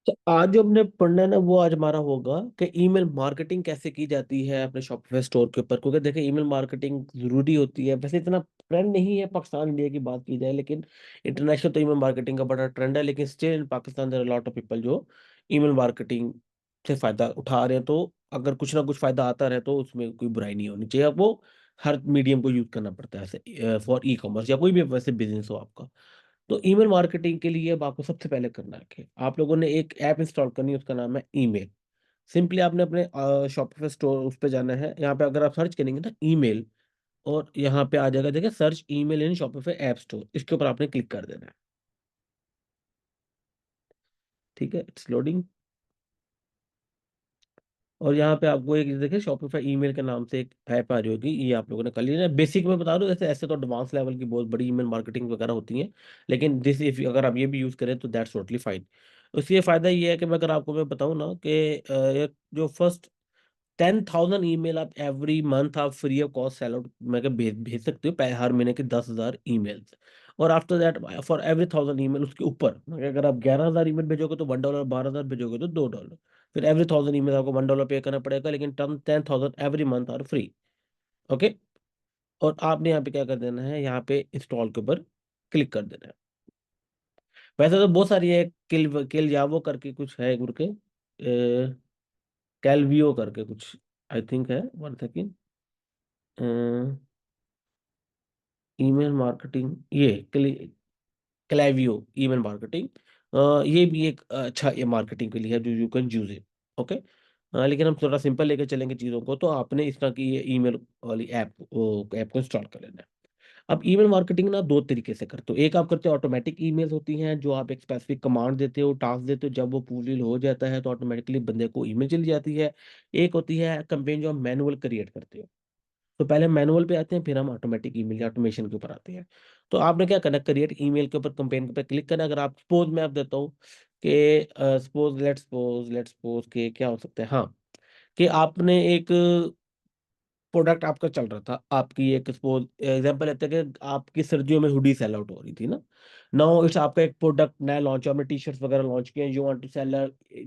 तो आज जो हमने पढ़ना है ना, वो आज हमारा होगा कि ईमेल मार्केटिंग कैसे की जाती है अपने शॉपिफाई स्टोर के ऊपर। क्योंकि देखिए, ईमेल मार्केटिंग जरूरी होती है। वैसे इतना ट्रेंड नहीं है पाकिस्तान इंडिया की बात की जाए, लेकिन इंटरनेशनल तो ईमेल मार्केटिंग का बड़ा ट्रेंड है। लेकिन still in Pakistan there are lot of people जो ईमेल मार्केटिंग से फायदा उठा रहे हैं। तो अगर कुछ ना कुछ फायदा आता रहे तो उसमें कोई बुराई नहीं होनी चाहिए। अब वो हर मीडियम को यूज करना पड़ता है ऐसे फॉर ई कॉमर्स या कोई भी वैसे बिजनेस हो आपका। तो ईमेल मार्केटिंग के लिए अब आपको सबसे पहले करना है कि आप लोगों ने एक ऐप इंस्टॉल करनी है, उसका नाम है ईमेल। सिंपली आपने अपने शॉपिफाई स्टोर उस पे जाना है। यहाँ पे अगर आप सर्च करेंगे ना ईमेल, और यहाँ पे आ जाएगा, देखिए search email in Shopify app store, इसके ऊपर आपने क्लिक कर देना है। ठीक है, इट्स लोडिंग। और यहाँ पे आपको एक देखिए शॉपिफाई ईमेल के नाम से एक ऐप आ रही होगी, ये आप लोगों ने कर लिया। बेसिक में बता रहा हूँ, ऐसे ऐसे तो एडवांस लेवल की बहुत बड़ी ईमेल मार्केटिंग वगैरह होती है। लेकिन दिस इफ अगर आप ये भी यूज करें तो दैट्स टोटली फाइन। उससे ये फायदा ये है कि मैं अगर आपको मैं बताऊँ ना कि जो फर्स्ट 10,000 ईमेल आप एवरी मंथ आप free of cost sell out में के भेज सकते हो, हर महीने के 10,000 ईमेल्स। और after that for every 1,000 email उसके ऊपर अगर आप 11,000 ईमेल भेजोगे तो $1, 12,000 भेजोगे तो $2। फिर एवरी 1,000 ईमेल आपको $1 पे करना पड़ेगा, लेकिन 10,000 every month are free. Okay. और आपने यहाँ पे क्या कर देना है, यहाँ पे इंस्टॉल के ऊपर क्लिक कर देना है। वैसे तो बहुत सारी है, किल किल यावो करके कुछ है करके, कैलवियो करके कुछ आई थिंक है, वन सेकेंड। ईमेल मार्केटिंग, ये क्लेवियो ईमेल मार्केटिंग, ये भी एक अच्छा ये मार्केटिंग के लिए है जो you can use it. Okay. लेकिन हम थोड़ा सिंपल लेके चलेंगे चीज़ों को, तो आपने इस तरह की ये ईमेल वाली ऐप को इंस्टॉल कर लेना है। अब ईमेल मार्केटिंग ना दो तरीके से करते हो। एक आप करते हो ऑटोमेटिक ईमेल होती हैं, जो आप एक स्पेसिफिक कमांड देते हो, टास्क देते हो, जब वो फुलफिल हो जाता है तो ऑटोमेटिकली बंदे को ईमेल चली जाती है। एक होती है कैंपेन जो आप मैनुअल क्रिएट करते हो। तो पहले मैनुअल पे आते हैं, फिर हम ऑटोमेटिक ईमेल या ऑटोमेशन के ऊपर आते हैं। तो आपने क्या करना, क्रिएट ईमेल के ऊपर कैंपेन पे क्लिक करना। अगर आप सपोज मैं आप देता हूँ कि सपोज के क्या हो सकता है, हाँ, कि आपने एक प्रोडक्ट आपका चल रहा था, आपकी एक सपोज एग्जांपल लेते हैं कि आपकी सर्दियों में हुडी सेल आउट हो रही थी ना। नाउ इट्स आपका एक प्रोडक्ट नया लॉन्च हुआ, आपने टी शर्ट्स वगैरह लॉन्च किए, you want to sell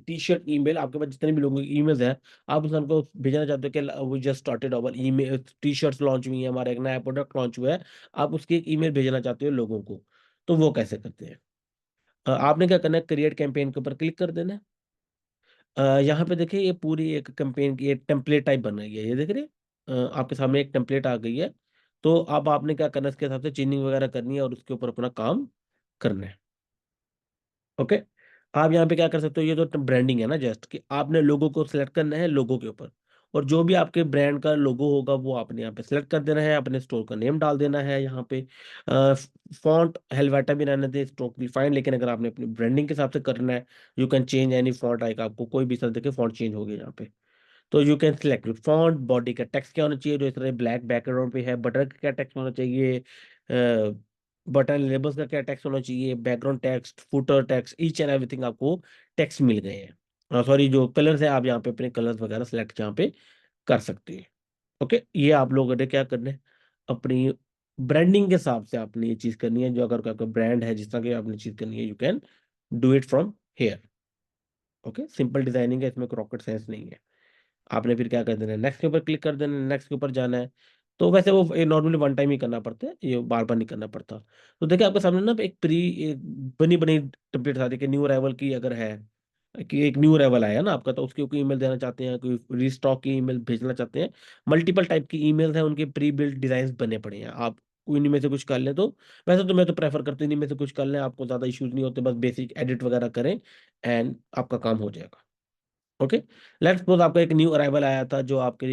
T shirt email. आपके पास जितने भी लोगों की ईमेल्स हैं, आप उनको भेजना चाहते हो कि we just started our email, T shirts launch हुई है, हमारा एक नया प्रोडक्ट लॉन्च हुआ है, आप उसकी एक ईमेल भेजना चाहते हो लोगों को। तो वो कैसे करते हैं, आपने क्या करना है, क्रिएट कैंपेन के ऊपर क्लिक कर देना है। यहाँ पे देखिए ये पूरी एक कैंपेन की एक टेम्पलेट टाइप बन रही है, ये देख रहे हैं? आपके सामने एक टेम्पलेट आ गई है। तो अब आपने क्या करना है, इसके हिसाब से चेंजिंग वगैरह करनी है और उसके ऊपर अपना काम करना है। ओके। आप यहाँ पे क्या कर सकते हो, ये तो ब्रांडिंग है ना, जस्ट कि आपने लोगो को सिलेक्ट करना है लोगो के ऊपर, और जो भी आपके ब्रांड का लोगो होगा वो आपने यहाँ पे सिलेक्ट कर देना है, अपने स्टोर का नेम डाल देना है यहाँ पे। फॉन्ट हेलवेटा भी रहने दे, स्टोक भी फाइन, लेकिन अगर आपने अपनी ब्रांडिंग के हिसाब से करना है, you can change any font, आएगा आपको कोई भी तरह देखे फॉन्ट चेंज हो गया यहाँ पे। तो you can select font, body का टेक्स्ट क्या होना चाहिए, जो इस तरह ब्लैक बैकग्राउंड पे है, बटन का क्या टेक्स्ट होना चाहिए, बटन लेबल्स का क्या टेक्स्ट होना चाहिए, background text, footer text, each and everything आपको टेक्स्ट मिल गए हैं। सॉरी, जो कलर्स है आप यहाँ पे अपने कलर्स वगैरह सेलेक्ट यहाँ पे कर सकते हैं। ओके, ये आप लोगों ने क्या करना है, अपनी ब्रांडिंग के हिसाब से आपने ये चीज करनी है। जो अगर आपका ब्रांड है, जिस तरह की आपने चीज करनी है, you can do it from here. Okay, simple designing है, इसमें रॉकेट साइंस नहीं है। आपने फिर क्या कर देना है, नेक्स्ट के ऊपर क्लिक कर देना है, नेक्स्ट के ऊपर जाना है। तो वैसे वो नॉर्मली वन टाइम ही करना पड़ता है, ये बार बार नहीं करना पड़ता। तो देखिए आपके सामने ना एक बनी बनी टेम्पलेट आती है कि न्यू अराइवल की अगर है, कि एक न्यू अराइवल आया ना आपका, तो उसके ऊपर ईमेल देना चाहते हैं, कोई रीस्टॉक की ईमेल भेजना चाहते हैं। मल्टीपल टाइप की ईमेल्स हैं, उनके प्री बिल्ड डिजाइन बने पड़े हैं, आप इन्हीं में से कुछ कर लें तो। वैसे तो मैं तो प्रेफर करती हूँ इन्हीं में से कुछ कर लें, आपको ज़्यादा इश्यूज नहीं होते, बस बेसिक एडिट वगैरह करें एंड आपका काम हो जाएगा। ओके। लेट्स सपोज आपका एक न्यू अराइवल आया था, जो आपके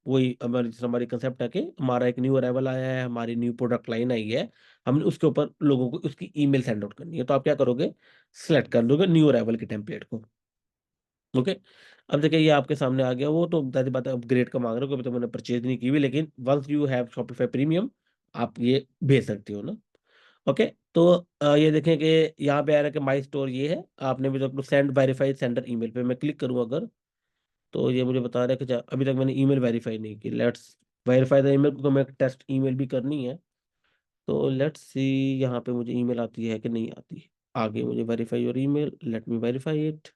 वही हमारी कंसेप्ट है कि हमारा एक न्यू अराइवल आया है, हमारी न्यू प्रोडक्ट लाइन आई है, हमने उसके ऊपर लोगों को उसकी ईमेल सेंड आउट करनी है। तो आप क्या करोगे, सिलेक्ट कर लोगे न्यू अराइवल के टेम्पलेट को। ओके। अब देखिए ये आपके सामने आ गया, वो तो जाहिर बात है अपग्रेड का मांग रहे हो, अभी तो मैंने परचेज नहीं की हुई, लेकिन once you have Shopify premium आप ये भेज सकते हो ना। ओके। तो ये देखें कि यहाँ पे आ रहा है कि माई स्टोर ये है, आपने भी तो सेंड वेरीफाइड सेंडर ईमेल पे मैं क्लिक करूँ अगर, तो ये मुझे बता रहा है कि अभी तक मैंने ईमेल वेरीफाई नहीं की। लेट्स वेरीफाई द ईमेल, क्योंकि मैं टेस्ट ईमेल भी करनी है। तो लेट्स सी यहाँ पे मुझे ईमेल आती है कि नहीं आती। आगे मुझे verify your email, let me verify it.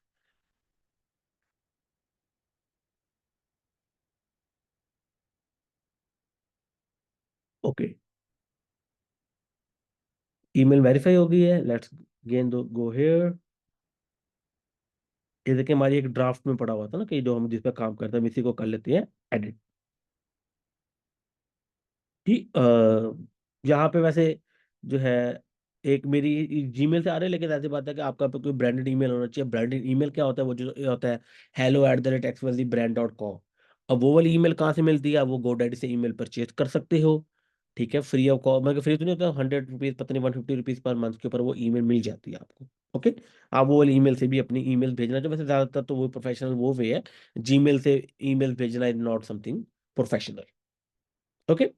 Email verify हो गई है। लेट्स गेन दो गो हियर। ये देखिए हमारी एक ड्राफ्ट में पड़ा हुआ था ना कि जो हम जिस पे काम करते हैं, हम इसी को कर लेते हैं एडिट। कि यहाँ पे वैसे जो है एक मेरी जीमेल से आ रही है, लेकिन ऐसी बात है कि आपका पे कोई ब्रांडेड ईमेल होना चाहिए। ब्रांडेड ईमेल क्या होता है, वो जो ये होता है hello@xyzbrand.com। अब वो वाली ईमेल कहाँ से मिलती है, आप वो GoDaddy से ईमेल परचेज कर सकते हो। ठीक है, फ्री ऑफ कॉस्ट, मतलब फ्री तो नहीं होता, 100 रुपीज पता नहीं 150 रुपीज पर मंथ के ऊपर वो ईमेल मिल जाती है आपको। ओके, आप वो वाली ईमेल से भी अपनी ईमेल भेजना चाहिए। वैसे ज्यादातर तो वो प्रोफेशनल वो वे है, जीमेल से ईमेल भेजना is not something professional. Okay,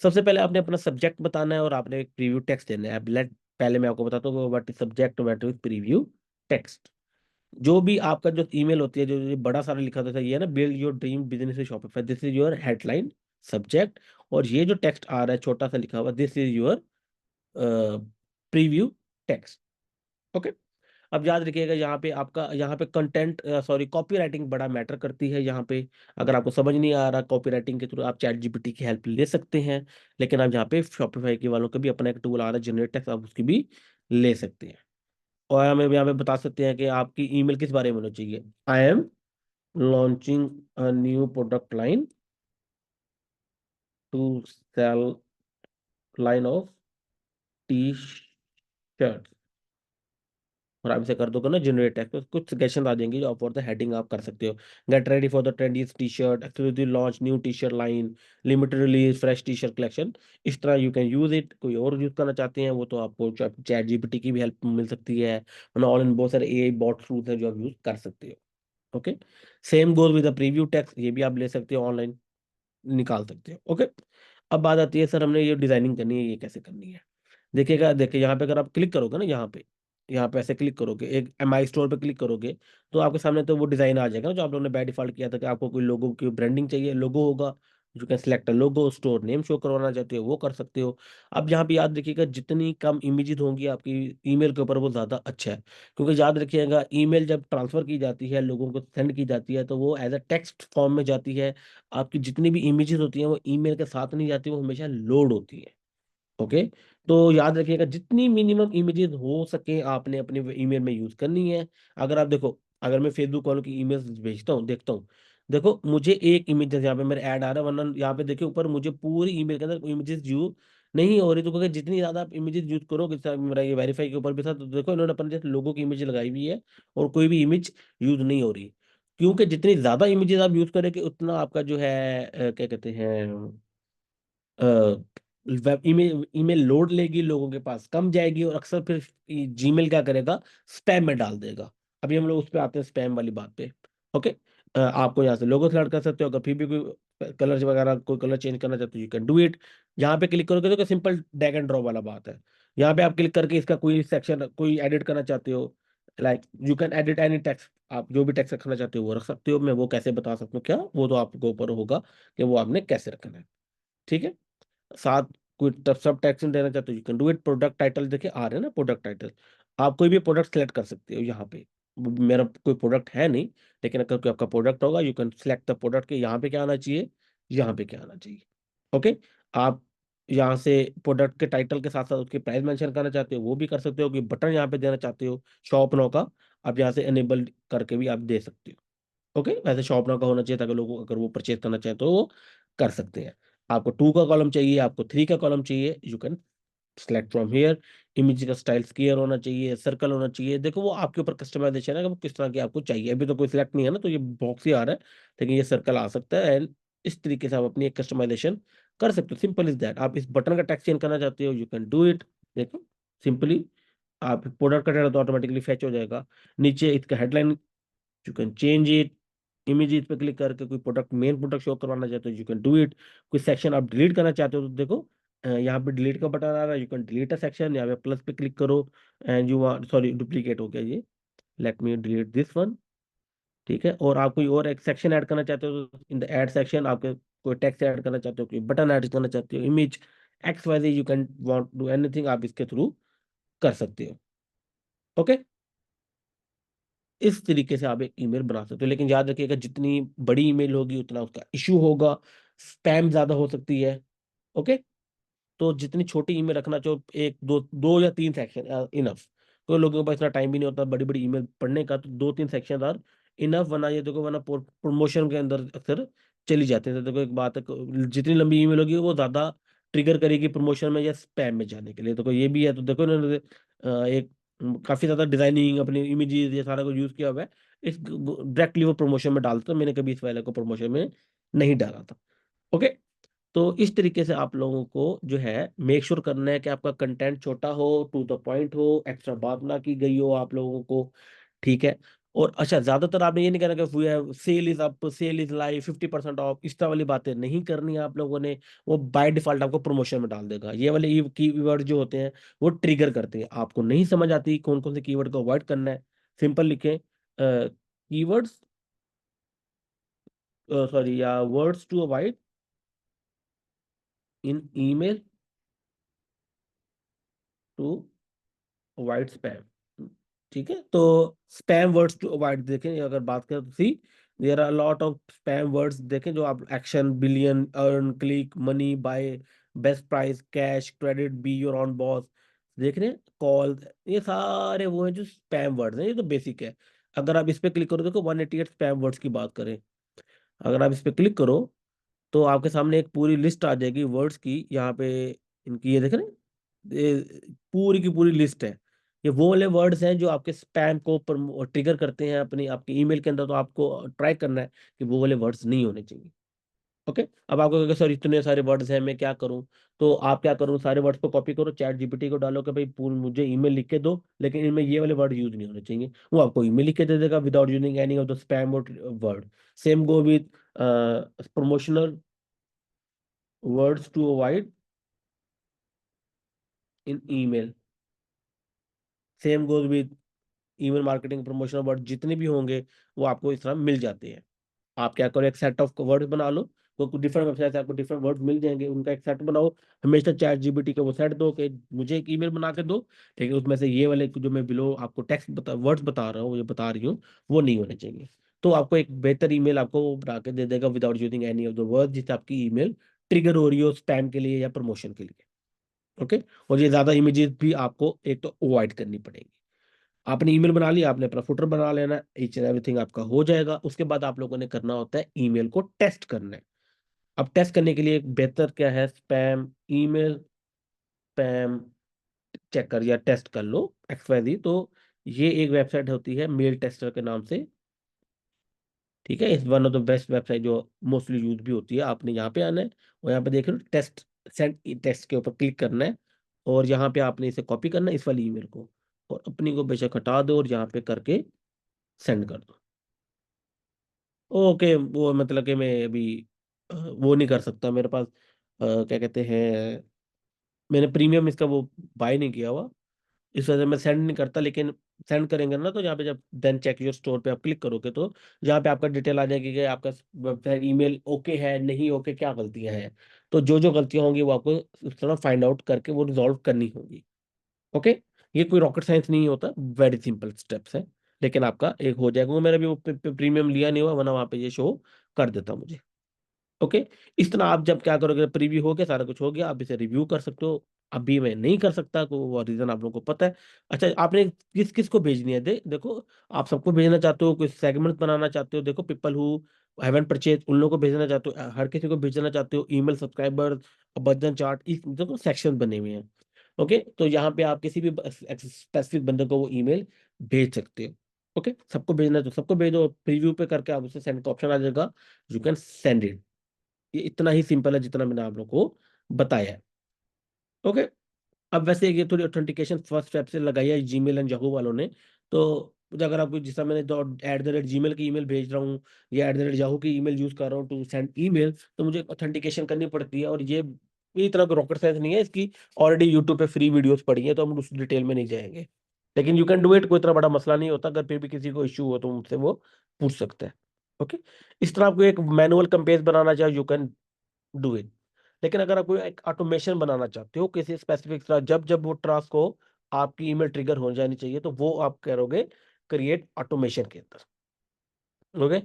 सबसे पहले आपने अपना सब्जेक्ट बताना है और आपने एक प्रीव्यू टेक्स्ट देना है। अब लेट पहले मैं आपको बताता हूँ what is subject, what is preview text. जो भी आपका जो ईमेल होती है, जो ये बड़ा सारा लिखा होता है, ये है ना, build your dream business with Shopify, this is your headline subject. और ये जो टेक्स्ट आ रहा है छोटा सा लिखा हुआ, this is your preview text. Okay, अब याद रखिएगा यहाँ पे आपका, यहाँ पे कंटेंट सॉरी कॉपी राइटिंग बड़ा मैटर करती है यहाँ पे। अगर आपको समझ नहीं आ रहा कॉपी राइटिंग के थ्रू, आप चैट जीपीटी की हेल्प ले सकते हैं। लेकिन आप यहाँ पे शॉपिफाई के वालों का भी अपना एक टूल आ रहा है जनरेट टेक्स्ट, आप उसकी भी ले सकते हैं। और हमें यहाँ पे बता सकते हैं कि आपकी ईमेल किस बारे में होनी चाहिए। I am launching a new product line to sell line of T shirt. और आप इसे कर दोगे ना जनरेट टेक्स्ट, तो कुछ सजेशन आ जाएंगे जो आप फॉर द हेडिंग आप कर सकते हो। Get ready for the trendies T shirt, exclusive launch new T shirt line, limited release fresh T shirt collection. इस तरह यू कैन यूज इट। कोई और यूज करना चाहते हैं वो तो आपको चैट जीपीटी की भी हेल्प मिल सकती है, वरना ऑल इन बहुत सारे एआई बॉट टूल्स हैं जो आप यूज कर सकते हो। Okay, same goes with the preview text, ये भी आप ले सकते हो ऑनलाइन, निकाल सकते हो। ओके, अब बात आती है सर हमने ये डिजाइनिंग करनी है, ये कैसे करनी है। देखिएगा, देखिए यहाँ पे अगर आप क्लिक करोगे ना, यहाँ पे ऐसे क्लिक करोगे, एक एमआई स्टोर पे क्लिक करोगे, तो आपके सामने तो वो डिजाइन आ जाएगा ना जो आप लोगों ने बाय डिफॉल्ट किया था कि आपको कोई लोगो की ब्रांडिंग चाहिए, लोगो होगा। You can select a logo, store name show करवाना चाहते हो वो कर सकते हो। अब यहाँ पे याद रखिएगा जितनी कम इमेजेस होंगी आपकी ईमेल के ऊपर वो ज्यादा अच्छा है। क्योंकि याद रखिएगा ईमेल जब ट्रांसफर की जाती है, लोगों को सेंड की जाती है, तो वो एज अ टेक्स्ट फॉर्म में जाती है। आपकी जितनी भी इमेजेस होती हैं वो ईमेल के साथ नहीं जाती, वो हमेशा लोड होती है। ओके, तो याद रखिएगा जितनी मिनिमम इमेजेस हो सके आपने अपने ईमेल में यूज करनी है। अगर आप देखो, अगर मैं फेसबुक वालों की ईमेल भेजता हूँ, देखता हूँ, देखो मुझे एक इमेज यहाँ पे मेरे ऐड आ रहा है, वरना यहाँ पे देखिए ऊपर मुझे पूरी ईमेल के अंदर इमेजेस यूज नहीं हो रही। तो क्योंकि जितनी ज्यादा आप इमेजेस यूज करोगे, जैसे मेरा ये वेरीफाई के ऊपर भी था, तो देखो इन्होंने अपने जैसे लोगों की इमेज लगाई हुई है और कोई भी इमेज यूज नहीं हो रही। क्योंकि जितनी ज्यादा इमेजेस आप यूज करेंगे उतना आपका जो है क्या कहते हैं, वेब ईमेल ईमेल लोड लेगी, लोगों के पास कम जाएगी, और अक्सर फिर जीमेल क्या करेगा, स्पैम में डाल देगा। अभी हम लोग उस पर आते हैं, स्पैम वाली बात पे। ओके, आपको यहाँ से लोगो सेलेक्ट कर सकते हो। अगर फिर भी कोई कलर वगैरह, कोई कलर चेंज करना चाहते हो, यू कैन डू इट। यहाँ पे क्लिक करोगे तो सिंपल ड्रैग एंड ड्रॉप वाला बात है। यहाँ पे आप क्लिक करके इसका कोई सेक्शन कोई एडिट करना चाहते हो, like you can edit any text, आप जो भी टेक्स्ट रखना चाहते हो वो रख सकते हो। मैं वो कैसे बता सकता हूँ क्या, वो तो आपके ऊपर होगा कि वो आपने कैसे रखना है। ठीक है, साथ कोई सब टैक्स देना चाहते हो, you can do it. Product title देखिए आ रहे हैं ना, प्रोडक्ट टाइटल, आप कोई भी प्रोडक्ट सेलेक्ट कर सकते हो यहाँ पे। मेरा कोई प्रोडक्ट है नहीं, लेकिन अगर कोई आपका प्रोडक्ट होगा, you can select the product के यहाँ पे क्या आना चाहिए, यहाँ पे क्या आना चाहिए। ओके, आप यहाँ से प्रोडक्ट के टाइटल के साथ साथ उसकी प्राइस मेंशन करना चाहते हो वो भी कर सकते हो, कि बटन यहाँ पे देना चाहते हो शॉप नो का, आप यहाँ से एनेबल करके भी आप दे सकते हो। ओके, वैसे शॉप नाउ का होना चाहिए ताकि लोग अगर वो परचेज करना चाहें तो वो कर सकते हैं। आपको 2 का कॉलम चाहिए, आपको 3 का कॉलम चाहिए, you can select from here. Image का स्टाइल क्लियर होना चाहिए, सर्कल होना चाहिए। देखो वो आपके ऊपर कस्टमाइजेशन है कि वो किस तरह की आपको चाहिए। अभी तो कोई सिलेक्ट नहीं है ना, तो ये बॉक्स ही आ रहा है, लेकिन ये सर्कल आ सकता है। एंड इस तरीके से आप अपनी एक कस्टमाइजेशन कर सकते हो। Simple is that. आप इस बटन का टेक्स्ट चेंज करना चाहते हो, यू कैन डू इट। देखो सिंपली आप प्रोडक्ट का टाइटल तो ऑटोमेटिकली फैच हो जाएगा। नीचे इसका headline, you can change it. Images पे क्लिक करके कोई प्रोडक्ट, मेन प्रोडक्ट शो करवाना चाहते हो, यू कैन डू इट। कोई सेक्शन आप डिलीट करना चाहते हो तो देखो यहाँ पे डिलीट का बटन आ रहा है, you can delete a section. यहाँ पे प्लस पे क्लिक करो and you want, sorry duplicate हो गया ये, let me delete this one. ठीक है, और आप कोई और एक सेक्शन ऐड करना चाहते हो तो इन द ऐड सेक्शन आपके कोई टेक्स्ट ऐड करना चाहते हो, कोई बटन ऐड करना चाहते हो, image X Y Z, you can want do anything, आप इसके थ्रू कर सकते हो। ओके, इस तरीके से आप एक ईमेल बना सकते हो। लेकिन याद रखिएगा जितनी बड़ी ईमेल होगी उतना उसका इशू होगा, स्पैम ज्यादा हो सकती है। ओके, तो जितनी छोटी ईमेल रखना चाहो, एक दो दो या तीन सेक्शन इनफ। कोई लोगों के पास इतना टाइम भी नहीं होता बड़ी बड़ी ईमेल पढ़ने का, तो दो तीन सेक्शन आर इनफ। वरना ये देखो, वरना प्रमोशन के अंदर अक्सर चली जाती है। तो देखो एक बात है, जितनी लंबी ईमेल होगी वो ज्यादा ट्रिगर करेगी प्रमोशन में या स्पैम में जाने के लिए। तो ये भी है। तो देखो इन्होंने एक काफी ज्यादा डिजाइनिंग अपनी इमेजेस ये सारा कुछ यूज किया हुआ है। इस डायरेक्टली वो प्रमोशन में डालते, मैंने कभी इस वाले को प्रमोशन में नहीं डाला था। ओके। तो इस तरीके से आप लोगों को जो है मेक श्योर करना है कि आपका कंटेंट छोटा हो, टू द पॉइंट हो, एक्स्ट्रा बात ना की गई हो आप लोगों को। ठीक है। और अच्छा, ज्यादातर आपने ये नहीं कहना कि sale is up, sale is live, 50% off, इस तरह वाली बातें नहीं करनी है आप लोगों ने। वो बाय डिफॉल्ट आपको प्रमोशन में डाल देगा। ये वाले कीवर्ड जो होते हैं वो ट्रिगर करते हैं। आपको नहीं समझ आती कौन कौन से कीवर्ड को अवॉइड करना है, सिंपल लिखें कीवर्ड्स, सॉरी, या words to avoid in email to avoid spam. ठीक है। तो स्पैम वर्ड्स टू अवॉइड देखें, अगर बात करें तो see there are lot of spam words देखें, जो आप action, billion, earn, click, money, buy, best price, cash, credit, be your own boss, देख रहे हैं, कॉल, ये सारे वो हैं जो स्पैम वर्ड्स हैं। ये तो बेसिक है। अगर आप इस पे क्लिक करो, देखो 188 स्पैम वर्ड्स की बात करें, अगर आप इस पे क्लिक करो तो आपके सामने एक पूरी लिस्ट आ जाएगी वर्ड्स की। यहाँ पे इनकी ये देख रहे हैं, पूरी की पूरी लिस्ट है। ये वो वाले वर्ड्स हैं जो आपके स्पैम को ट्रिगर करते हैं अपनी आपके ईमेल के अंदर। तो आपको ट्राई करना है कि वो वाले वर्ड्स नहीं होने चाहिए। ओके। अब आपको कहेगा सर इतने सारे वर्ड्स हैं, मैं क्या करूं? तो आप क्या करो, सारे वर्ड्स को कॉपी करो, चैट जीपीटी को डालो कि भाई पूर्ण मुझे ईमेल लिख के दो, लेकिन इनमें ये वाले वर्ड यूज नहीं होने चाहिए। वो आपको ईमेल लिख के दे देगा without using any of the spam word. Same go with promotional words to avoid in email. Same goes with email marketing promotional word, जितने भी होंगे वो आपको इस तरह मिल जाते हैं। आप क्या करो, एक सेट ऑफ वर्ड्स बना लो। तो डिफरेंट वेबसाइट से आपको डिफरेंट वर्ड्स मिल जाएंगे, उनका एक सेट बनाओ। हमेशा चैट जीपीटी को वो सेट दो कि मुझे एक ईमेल बना के दो, लेकिन उसमें से ये वाले जो मैं बिलो आपको टेक्स्ट वर्ड्स बता रहा हूँ, ये बता रही हूँ, वो नहीं होने चाहिए। तो आपको एक बेहतर ईमेल आपको वो बना के दे देगा without using any of the word, जिससे आपकी ईमेल ट्रिगर हो रही हो स्पैम के लिए या प्रमोशन के लिए। ओके। और ये ज्यादा इमेजेस भी आपको एक तो अवॉइड करनी पड़ेगी। आपने ईमेल बना लिया, आपने अपना फुटर बना लेना, ईच एंड एवरीथिंग आपका हो जाएगा। उसके बाद आप लोगों ने करना होता है ईमेल को टेस्ट करना है। अब टेस्ट करने के लिए एक बेहतर क्या है, स्पैम ईमेल स्पैम चेक कर या टेस्ट कर लो, XYZ। तो ये एक वेबसाइट होती है मेल टेस्टर के नाम से। ठीक है। इस one of the best website जो मोस्टली यूज भी होती है। आपने यहाँ पे आना है और यहाँ पे देख रहे हो टेस्ट, सेंड टेस्ट के ऊपर क्लिक करना है। और यहाँ पे आपने इसे कॉपी करना है इस वाली ईमेल को, और अपनी को बेशक हटा दो और यहाँ पे करके सेंड कर दो। ओके। वो मतलब कि मैं अभी वो नहीं कर सकता, मेरे पास क्या कहते हैं, मैंने प्रीमियम इसका वो बाय नहीं किया हुआ, इस वजह से मैं सेंड नहीं करता। लेकिन सेंड करेंगे ना, तो यहाँ पे जब देन चेक योर स्टोर पे आप क्लिक करोगे तो यहाँ पे आपका डिटेल आ जाएगी कि आपका वेबसाइट ईमेल ओके है नहीं, ओके, क्या गलतियां हैं। तो जो जो गलतियां होंगी वो आपको उस तरह फाइंड आउट करके वो रिजॉल्व करनी होगी। ओके। ये कोई रॉकेट साइंस नहीं होता, वेरी सिंपल स्टेप्स है। लेकिन आपका एक हो जाएगा। वो मेरा भी वो प्रीमियम लिया नहीं हुआ, वरना वहाँ पे ये शो कर देता मुझे। ओके। इस तरह आप जब क्या करोगे, प्रीव्यू हो गया, सारा कुछ हो गया, आप इसे रिव्यू कर सकते हो। अभी मैं नहीं कर सकता, को वो रीजन आप लोगों को पता है। अच्छा, आपने किस किस को भेजनी है, देखो, आप सबको भेजना चाहते हो, कोई सेगमेंट बनाना चाहते हो, देखो पीपल हु हैवंट परचेज उन लोगों को भेजना चाहते हो, हर किसी को भेजना चाहते हो, ईमेल सब्सक्राइबर, बटन चार्ट, इस देखो सेक्शन बने हुए हैं। ओके। तो यहाँ पे आप किसी भी स्पेसिफिक बंदे को वो ईमेल भेज सकते हो। ओके। सबको भेजना है तो सबको भेजो, प्रीव्यू पे करके आप उसे सेंड का ऑप्शन आ जाएगा, यू कैन सेंड इट। ये इतना ही सिंपल है जितना मैंने आप लोग को बताया है। ओके। अब वैसे ये थोड़ी ऑथेंटिकेशन फर्स्ट स्टेप से लगाई है जीमेल एंड याहू वालों ने। तो अगर आपको, जिस तरह मैंने जो @gmail की ईमेल भेज रहा हूँ या @yahoo की ईमेल यूज कर रहा हूँ टू सेंड ईमेल, तो मुझे ऑथेंटिकेशन करनी पड़ती है। और ये इतना रॉकेट साइंस नहीं है इसकी, ऑलरेडी यूट्यूब पे फ्री वीडियोस पड़ी है, तो हम उस डिटेल में नहीं जाएंगे। लेकिन यू कैन डू इट, कोई इतना बड़ा मसला नहीं होता। अगर फिर भी किसी को इश्यू हो तो मुझसे वो पूछ सकते हैं। ओके। इस तरह आपको एक मैनुअल कंपेज बनाना चाहे, यू कैन डू इट। लेकिन अगर आप कोई एक ऑटोमेशन बनाना चाहते हो किसी स्पेसिफिक तरह, जब जब वो टास्क हो आपकी ईमेल ट्रिगर हो जानी चाहिए, तो वो आप करोगे क्रिएट ऑटोमेशन के अंदर। ओके।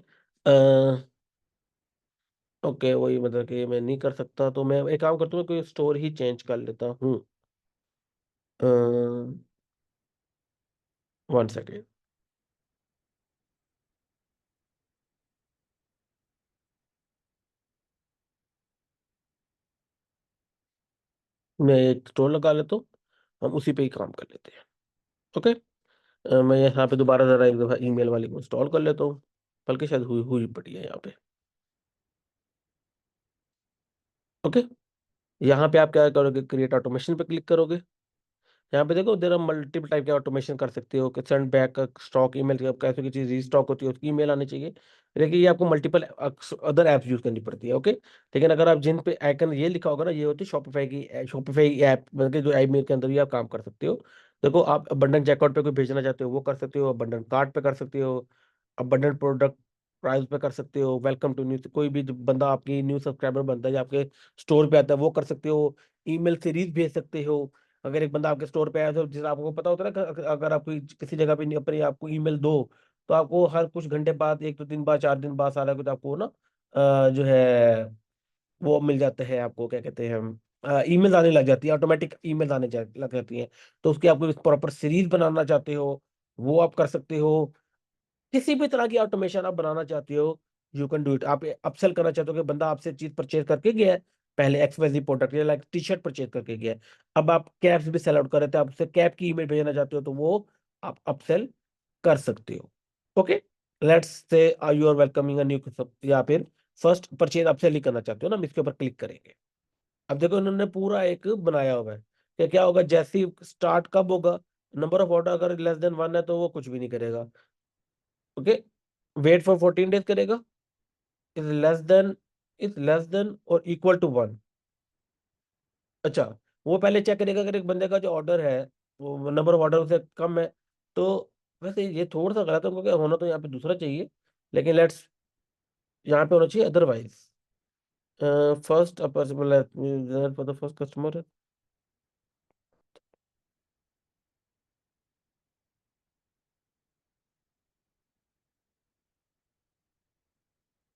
ओके, वही मतलब कि मैं नहीं कर सकता, तो मैं एक काम करता हूँ, कोई स्टोर ही चेंज कर लेता हूँ। 1 सेकेंड। मैं एक स्टोर लगा लेता हूँ, हम उसी पे ही काम कर लेते हैं। ओके। मैं यहाँ पे दोबारा जरा एक दफ़ा ईमेल वाली को इंस्टॉल कर लेता हूँ, बल्कि शायद हुई हुई पड़ी है यहाँ पे। ओके। यहाँ पे आप क्या करोगे, क्रिएट ऑटोमेशन पे क्लिक करोगे। यहाँ पे देखो, देर आर मल्टीपल टाइप के ऑटोमेशन कर सकते हो कि सेंड बैक स्टॉक ईमेल, कैसे की चीज रीस्टॉक होती है उसकी ईमेल आनी चाहिए, लेकिन ये आपको मल्टीपल अदर ऐप्स यूज करनी पड़ती है। ओके, लेकिन अगर आप जिन पे आइकन ये लिखा होगा ना, ये होती है शॉपिफाई की, शॉपिफाई ऐप, मतलब कि जो ईमेल के अंदर ही आप काम कर सकते हो। देखो, आप अबंडन चेकआउट पे कोई भेजना चाहते हो वो कर सकते हो, अबंडन कार्ट पे कर सकते हो, अबंडन प्रोडक्ट प्राइस पे कर सकते हो, वेलकम टू न्यू, कोई भी जो बंदा आपकी न्यू सब्सक्राइबर बनता है या आपके स्टोर पे आता है वो कर सकते हो, ईमेल सीरीज भेज सकते हो। अगर एक बंदा आपके स्टोर पे आया तो जिस आपको पता होता है ना कि अगर आप किसी जगह पे नहीं अपनी आपको ईमेल दो, तो आपको हर कुछ घंटे बाद, 1 2 दिन बाद, 4 दिन बाद, सारा कुछ आपको ना जो है वो मिल जाता है, आपको क्या कहते हैं हम, ईमेल आने लग जाती है, ऑटोमेटिक ईमेल लग जाती है। तो उसकी आपको प्रॉपर सीरीज बनाना चाहते हो वो आप कर सकते हो। किसी भी तरह की ऑटोमेशन आप बनाना चाहते हो, यू कैन डू इट। आप अपसेल करना चाहते हो कि बंदा आपसे चीज परचेज करके गया है, पहले एक्सवाइजी प्रोडक्ट या लाइक टी शर्ट परचेज करके गया है, अब आप कैप्स भी सेल आउट कर रहे थे, आप उससे कैप की ईमेल भेजना चाहते हो, तो वो आप अपसेल कर सकते हो। Okay, let's say you are welcoming a new, या फिर फर्स्ट परचेज अपसेल ही करना चाहते हो ना, हम इसके ऊपर क्लिक करेंगे। अब देखो, इन्होंने पूरा एक बनाया हुआ है कि क्या होगा, जैसे ही स्टार्ट कब होगा, नंबर ऑफ ऑर्डर अगर लेस देन 1 है तो वो कुछ भी नहीं करेगा। ओके, वेट फॉर 14 डेज करेगा, इज लेस देन, और इक्वल टू 1। अच्छा, वो पहले चेक करेगा अगर एक बंदे का जो ऑर्डर है वो नंबर ऑफ ऑर्डर से कम है, तो वैसे ये थोड़ा सा गलत है, क्योंकि होना तो यहाँ पे दूसरा चाहिए, लेकिन लेट्स, यहाँ पे होना चाहिए otherwise. First for the first customer.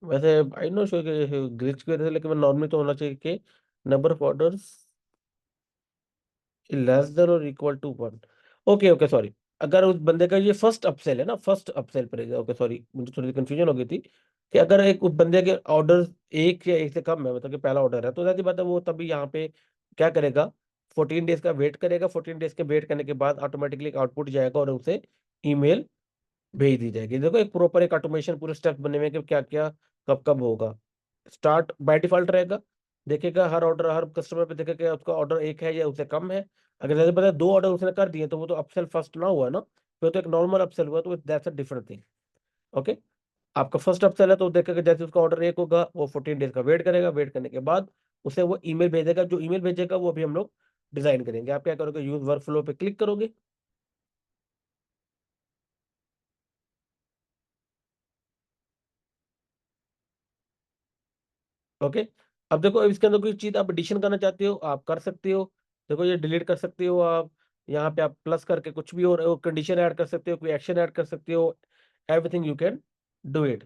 वैसे आई नो श्योर ग्लिच की वजह से, लेकिन नॉर्मली तो होना चाहिए कि number of orders less than और equal to 1। Okay okay, sorry, अगर उस बंदे का ये फर्स्ट अपसेल है ना, फर्स्ट अपसेल पर, ओके सॉरी, मुझे थोड़ी कंफ्यूजन हो गई थी कि अगर एक उस बंदे के ऑर्डर एक या एक से कम है, मतलब कि पहला ऑर्डर है, तो जाती बात है वो तभी यहाँ पे क्या करेगा, 14 डेज का वेट करेगा, 14 डेज के वेट करने के बाद ऑटोमेटिकली आउटपुट जाएगा और उसे ईमेल भेज दी जाएगी। देखो, एक प्रॉपर एक ऑटोमेशन पूरे स्टेप बने हुए हैं कि क्या क्या कब कब होगा। स्टार्ट बाय डिफॉल्ट रहेगा, देखेगा हर ऑर्डर, हर कस्टमर पे देखेगा उसका ऑर्डर एक है या उससे कम है। अगर जैसे पता है 2 ऑर्डर उसने कर दिए, तो वो तो अपसेल फर्स्ट ना हुआ ना, फिर तो एक नॉर्मल अपसेल हुआ, तो that's a different thing. Okay, आपका फर्स्ट अपसेल है तो देखेगा जैसे उसका ऑर्डर एक होगा, वो 14 डेज का वेट करेगा, वेट करने के बाद उसे वो ईमेल भेजेगा, जो ईमेल भेजेगा वो अभी हम लोग डिजाइन करेंगे। आप क्या करोगे, यूज वर्क फ्लो पे क्लिक करोगे। ओके, अब देखो, अब इसके अंदर कोई चीज आप एडिशन करना चाहते हो आप कर सकते हो। देखो, ये डिलीट कर सकते हो आप, यहाँ पे आप प्लस करके कुछ भी और कंडीशन ऐड कर सकते हो, कोई एक्शन ऐड कर सकते हो, everything you can do it.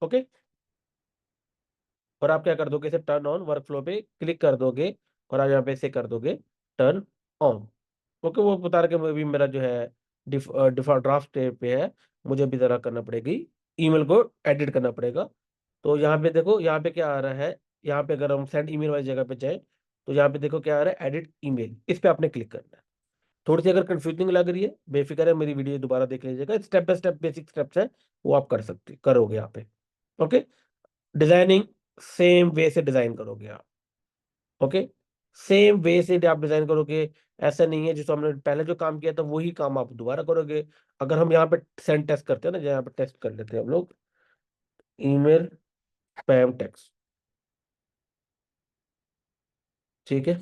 Okay, और आप क्या कर दोगे, इसे टर्न ऑन वर्क फ्लो पे क्लिक कर दोगे, और आप यहाँ पे इसे कर दोगे टर्न ऑन। ओके, वो बता रहा कि अभी मेरा जो है डिफॉल्ट ड्राफ्ट पे है, मुझे भी जरा करना पड़ेगी, ईमेल को एडिट करना पड़ेगा। तो यहाँ पे देखो, यहाँ पे क्या आ रहा है, यहाँ पे अगर हम सेंड ईमेल वाली जगह पे जाए, तो यहाँ पे देखो क्या आ रहा है, एडिट ईमेल, इस पे आपने क्लिक करना है। थोड़ी सी अगर कंफ्यूजिंग लग रही है, बेफिक्र है, मेरी वीडियो दोबारा देख लीजिएगा, step by step basic steps है, वो आप कर सकते करोगे यहाँ पे। ओके, डिजाइनिंग सेम वे से डिजाइन करोगे आप। ओके, सेम वे से आप डिजाइन करोगे, ऐसा नहीं है जिसको हमने पहले जो काम किया था वही काम आप दोबारा करोगे। अगर हम यहाँ पे सेंड टेस्ट करते हैं ना, यहाँ पे टेस्ट कर लेते हैं हम लोग, ईमेल स्पैम टेक्स्ट, ठीक है।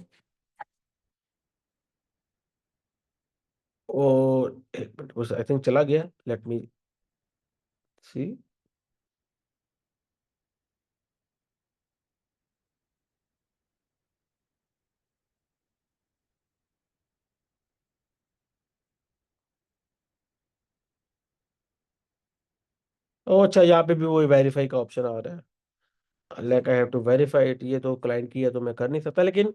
और एक मिनट बस, आई थिंक चला गया, लेट मी सी। ओ अच्छा, यहाँ पे भी वही वेरीफाई का ऑप्शन आ रहा है, like I have to verify it. ये तो क्लाइंट की है तो मैं कर नहीं सकता, लेकिन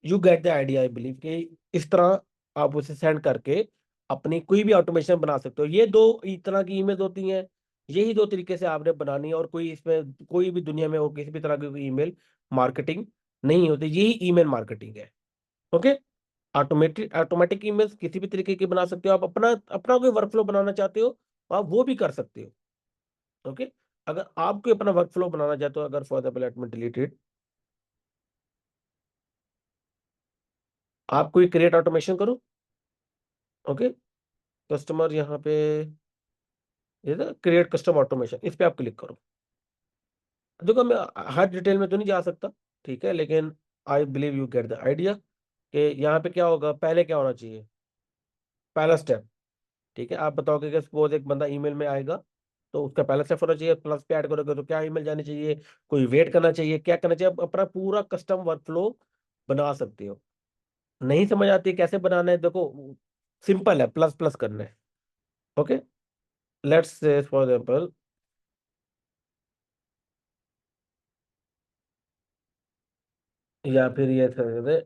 you get the idea, I believe कि इस तरह आप उसे सेंड करके अपनी कोई भी ऑटोमेशन बना सकते हो। ये दो इस तरह की ईमेल होती हैं, यही दो तरीके से आपने बनानी है, और कोई इसमें कोई भी दुनिया में और किसी भी तरह की ईमेल मार्केटिंग नहीं होती, यही ईमेल मार्केटिंग है। ओके। ऑटोमेटिक ईमेल्स किसी भी तरीके की बना सकते हो आप, अपना अपना कोई वर्कफ्लो बनाना चाहते हो आप वो भी कर सकते हो। ओके। अगर आप कोई अपना वर्कफ्लो बनाना चाहते हो, अगर for example let me delete it, आप कोई क्रिएट ऑटोमेशन करो। ओके। कस्टमर यहाँ पे ये ना क्रिएट कस्टम ऑटोमेशन, इस पे आप क्लिक करो। देखो मैं हर डिटेल में तो नहीं जा सकता, ठीक है, लेकिन I believe you get the idea कि यहाँ पे क्या होगा, पहले क्या होना चाहिए, पहला स्टेप। ठीक है, आप बताओगे कि सपोज एक बंदा ईमेल में आएगा, तो उसका पहला स्टेप होना चाहिए, प्लस पे ऐड करोगे तो क्या ईमेल जानी चाहिए, कोई वेट करना चाहिए, क्या करना चाहिए, आप अपना पूरा कस्टम वर्कफ्लो बना सकते हो। नहीं समझ आती कैसे बनाना है, देखो सिंपल है, प्लस प्लस करना है। ओके। लेट्स से फॉर एग्जांपल, या फिर ये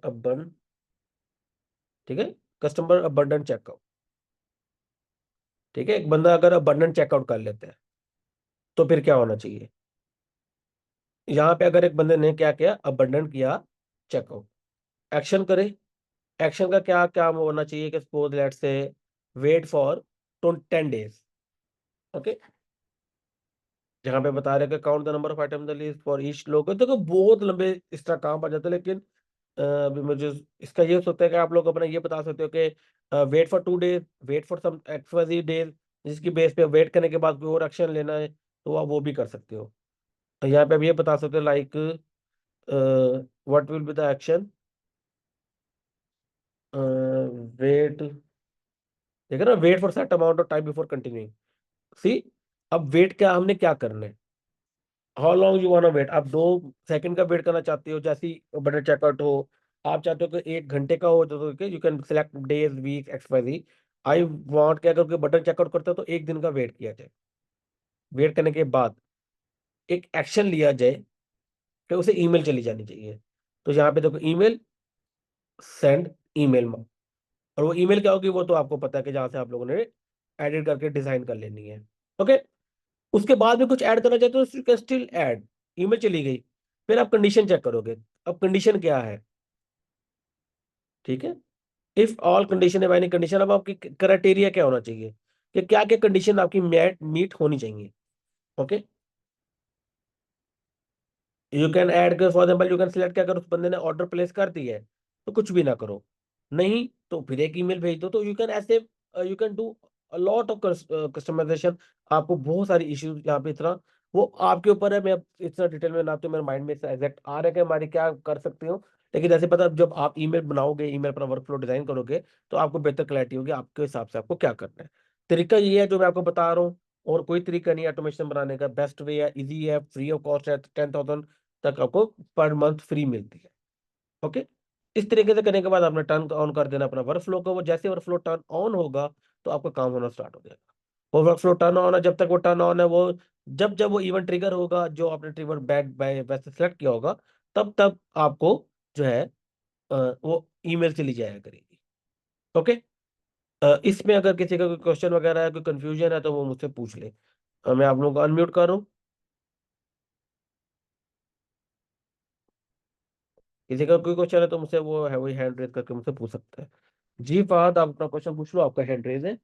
अबन, ठीक है, कस्टमर अबंडन चेकआउट। ठीक है, एक बंदा अगर अबंडन चेकआउट कर लेता है तो फिर क्या होना चाहिए, यहाँ पे अगर एक बंदे ने क्या किया, अबंडन किया चेकआउट, एक्शन करे, एक्शन का क्या क्या होना चाहिए कि सपोज लेट से वेट फॉर 10 days। ओके। जहाँ पे बता रहे हैं कि count the number of item the list for each लोग, देखो बहुत लंबे इस तरह काम आ जाते हैं, लेकिन अभी मुझे इसका ये सोचता है कि आप लोग अपना ये बता सकते हो कि wait for 2 days, wait for some XYZ days, जिसकी बेस पे वेट करने के बाद कोई और एक्शन लेना है तो आप वो भी कर सकते हो। तो यहाँ पे आप ये बता सकते हो like what will be the action, wait, ठीक है ना, wait for set amount of time before continuing. See, अब वेट क्या हमने क्या करना है, how long you want wait, आप 2 सेकंड का वेट करना चाहते हो जैसे बटन चेकआउट हो, आप चाहते हो कि 1 घंटे का हो, तो you can select days week X Y Z. I want कि अगर कोई बटन चेकआउट करता है तो 1 दिन का वेट किया जाए, वेट करने के बाद एक एक्शन लिया जाए कि उसे ईमेल चली जानी चाहिए। तो यहाँ पे देखो ईमेल, सेंड ईमेल, और वो ईमेल क्या होगी वो तो आपको पता है कि जहाँ से आप लोगों ने एडिट करके डिजाइन कर लेनी है। ओके। उसके बाद में कुछ ऐड करना चाहते हो, you can still add, email चली गई, फिर आप कंडीशन चेक करोगे। अब कंडीशन क्या है, ठीक है, इफ ऑल कंडीशन है एनी कंडीशन, अब आपकी क्राइटेरिया क्या होना चाहिए कि क्या क्या कंडीशन आपकी मीट होनी चाहिए। ओके। यू कैन ऐड कर, for example you can select, अगर उस बंदे ने ऑर्डर प्लेस कर दी है तो कुछ भी ना करो, नहीं तो फिर एक ईमेल भेज दो। तो यू कैन ऐसे you can do a lot of customization. आपको बहुत सारी इश्यूज यहाँ पे इतना, वो आपके ऊपर है, मैं अब इतना डिटेल में ना तो मेरे माइंड में एग्जैक्ट आ रहा है कि हमारी क्या कर सकते हो, लेकिन जैसे पता जब आप ईमेल बनाओगे, ईमेल अपना वर्कफ्लो डिजाइन करोगे तो आपको बेहतर क्लैरिटी होगी आपके हिसाब से आपको क्या करना है। तरीका ये है जो मैं आपको बता रहा हूँ, और कोई तरीका नहीं है ऑटोमेशन बनाने का, बेस्ट वे है, इजी है, फ्री ऑफ कॉस्ट है, 10,000 तक आपको पर मंथ फ्री मिलती है। ओके। इस तरीके से करने के बाद आपने टर्न ऑन कर देना अपना वर्कफ्लो को, वो जैसे वर्कफ्लो टर्न ऑन होगा तो आपका काम होना स्टार्ट हो जाएगा। वो वर्कफ्लो टर्न ऑन है, जब तक वो टर्न ऑन है, वो जब जब वो इवेंट ट्रिगर होगा जो आपने ट्रिगर बैक बाय वैसे सेलेक्ट किया होगा, तब तब आपको जो है वो ईमेल चली जाया करेगी। ओके। इसमें अगर किसी का कोई क्वेश्चन वगैरह है, कोई कंफ्यूजन है तो वो मुझसे पूछ ले। मैं आप लोगों को अनम्यूट कर रहा हूँ, किसी का कोई क्वेश्चन है तो मुझसे वो है वही हैंड रेज करके मुझसे पूछ सकता है। जी फहद, आप अपना क्वेश्चन पूछ लो, आपका हैंड रेज है।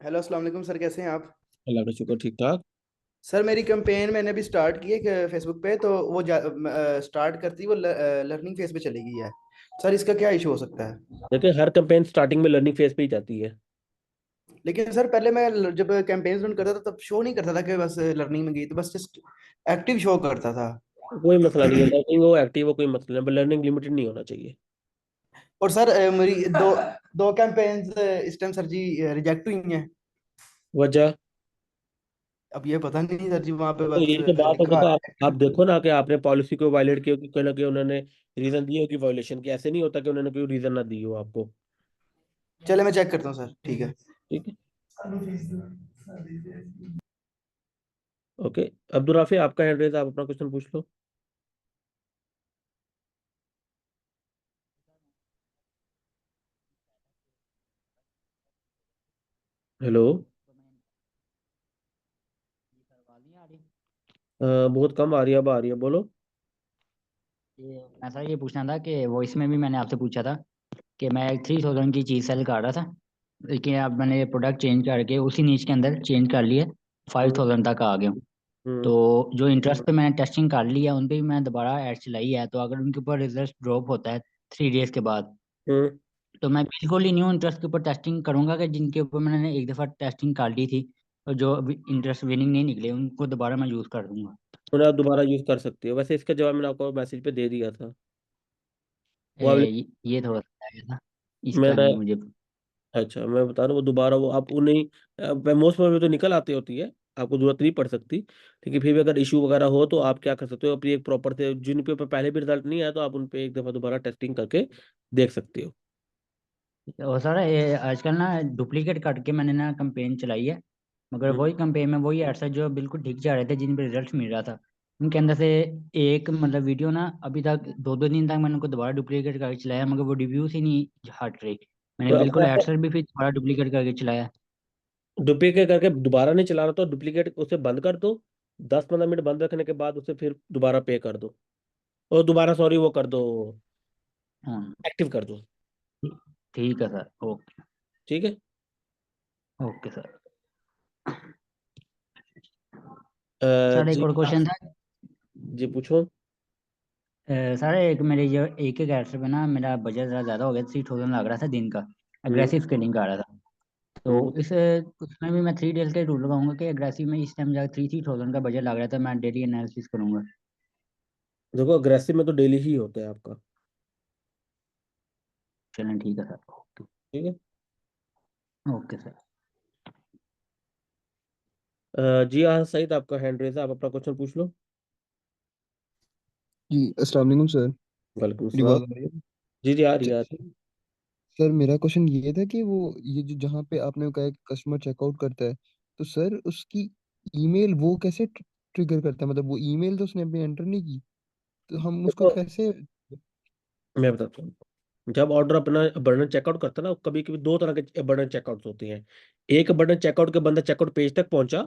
हेलो अस्सलाम वालेकुम सर, कैसे हैं आप? अल्लाह का शुक्र, ठीक ठाक। सर मेरी कैंपेन मैंने अभी स्टार्ट की है फेसबुक पे, तो वो स्टार्ट करती वो लर्निंग फेज पे चली गई है। सर इसका क्या इशू हो सकता है? देखिए हर कैंपेन स्टार्टिंग में लर्निंग फेज पे ही जाती है। लेकिन सर पहले मैं जब कैंपेन रन करता था तब शो नहीं करता था कि बस लर्निंग में गई, तो बस जस्ट एक्टिव शो करता था। कोई मसला नहीं है, लर्निंग हो एक्टिव हो कोई मसला नहीं, लर्निंग लिमिटेड नहीं होना चाहिए। और सर मेरी दो दो कैंपेन्स इस टाइम सर जी रिजेक्ट हुई हैं। वजह? अब ये पता नहीं सर जी, वहां पे तो बस यही तो बात है, लिखा देखो आप है। देखो ना कि आपने पॉलिसी को वायलेट किया कि कहीं ना कहीं उन्होंने रीजन दिए हो कि वायलेशन की, ऐसे नहीं होता कि उन्होंने कोई रीजन ना दी हो आपको। चले मैं चेक करता हूँ सर, ठीक है। ठीक है। ओके। अब्दुल राफी, आपका हैंड रेज, आप अपना क्वेश्चन पूछ लो। हेलो। तो मैंने ये करवा ली आ रही। बहुत कम आ रही है, अब आ रही है, बोलो। ये मैं सर ये पूछना था कि वॉइस में भी मैंने आपसे पूछा था कि मैं 3000 की चीज़ सेल कर रहा था, लेकिन अब मैंने प्रोडक्ट चेंज करके उसी नीच के अंदर चेंज कर लिए, फाइव हम्म। थाउजेंड तक आ गया हूँ। हम्म। तो जो इंटरेस्ट पे मैंने टेस्टिंग कर ली है उन पे भी मैं दोबारा ऐड चलाई है, तो अगर उनके ऊपर रिजल्ट ड्रॉप होता है 3 डेज के बाद, हम्म। तो मैं बिल्कुल ही न्यू इंटरेस्ट के ऊपर टेस्टिंग करूंगा कि जिनके ऊपर मैंने एक दफ़ा टेस्टिंग कर ली थी और जो इंटरेस्ट विनिंग नहीं निकले उनको दोबारा मैं यूज़ कर दूंगा। उन्हें आप दोबारा यूज कर सकते हो, वैसे इसका जवाब मैंने आपको मैसेज पे दे दिया था। वो अगले ये थोड़ा सा आया था, इसका मैंने, नहीं मुझे। अच्छा मैं बता रहा हूँ, वो दोबारा वो आप उन्हें मोस्ट में तो निकल आती होती है, आपको जरूरत नहीं पड़ सकती, लेकिन फिर भी अगर इशू वगैरह हो तो आप क्या कर सकते हो, अपनी एक प्रॉपर से जिन पे ऊपर पहले भी रिजल्ट नहीं आया तो आप उन पे एक दफा दोबारा टेस्टिंग करके देख सकते हो। और सर ये आजकल ना डुप्लीकेट करके मैंने ना कंपेन चलाई है, मगर हम्म। वही कंपेन में वही एड्स जो बिल्कुल ठीक जा रहे थे, जिन पे रिजल्ट मिल रहा था, उनके अंदर से एक मतलब वीडियो ना अभी तक 2-2 दिन तक मैंने उनको दोबारा डुप्लीकेट करके चलाया, मगर वो रिव्यूज ही नहीं हट रही। मैंने तो बिल्कुल अगर एड्स भी फिर दोबारा डुप्लीकेट करके चलाया। डुप्लीकेट करके दोबारा नहीं चलाना तो डुप्लीकेट उसे बंद कर दो, 10-15 मिनट बंद रखने के बाद उसे फिर दोबारा पे कर दो, और दोबारा सॉरी वो कर दो, हाँ, एक्टिव कर दो। ठीक है सर, ओके। ठीक है। Okay sir. सर एक जी और क्वेश्चन था। जी पूछो। सर एक मेरे ये एक एक एड्स पे ना मेरा बजट ज़रा ज़्यादा हो गया, 3000 लग रहा था दिन का, हम्म। अग्रेसिव स्केलिंग कर रहा था। तो हम्म। इस उसमें भी मैं 3 डेज का रूल लगाऊंगा कि अग्रेसिव में इस टाइम जाकर 3,000 का बजट लग रहा था, मैं डेली एनालिसिस करूंगा। देखो अग्रेसिव में तो डेली ही होता है आपका। चलें ठीक है सर, ओके। ठीक है। Okay sir. जी हाँ सही था, आपका हैंड रेज है, आप अपना क्वेश्चन पूछ लो। जी अस्सलाम वालेकुम सर। वालेकुम मेरी सलाम। आवाज़ आ रही है? जी जी, आ रही है, आ रही सर, है। सर मेरा क्वेश्चन ये था कि वो ये जो जहाँ पे आपने कहा कि कस्टमर चेकआउट करता है, तो सर उसकी ईमेल वो कैसे ट्रिगर करता है? मतलब वो ईमेल तो उसने अपनी एंटर नहीं की, तो हम उसको देखो कैसे? मैं बताता हूँ, जब ऑर्डर अपना बर्डन चेकआउट करता है ना, कभी कभी दो तरह के बर्डन चेकआउट होते हैं। एक बर्डन चेकआउट के बंदा चेकआउट पेज तक पहुंचा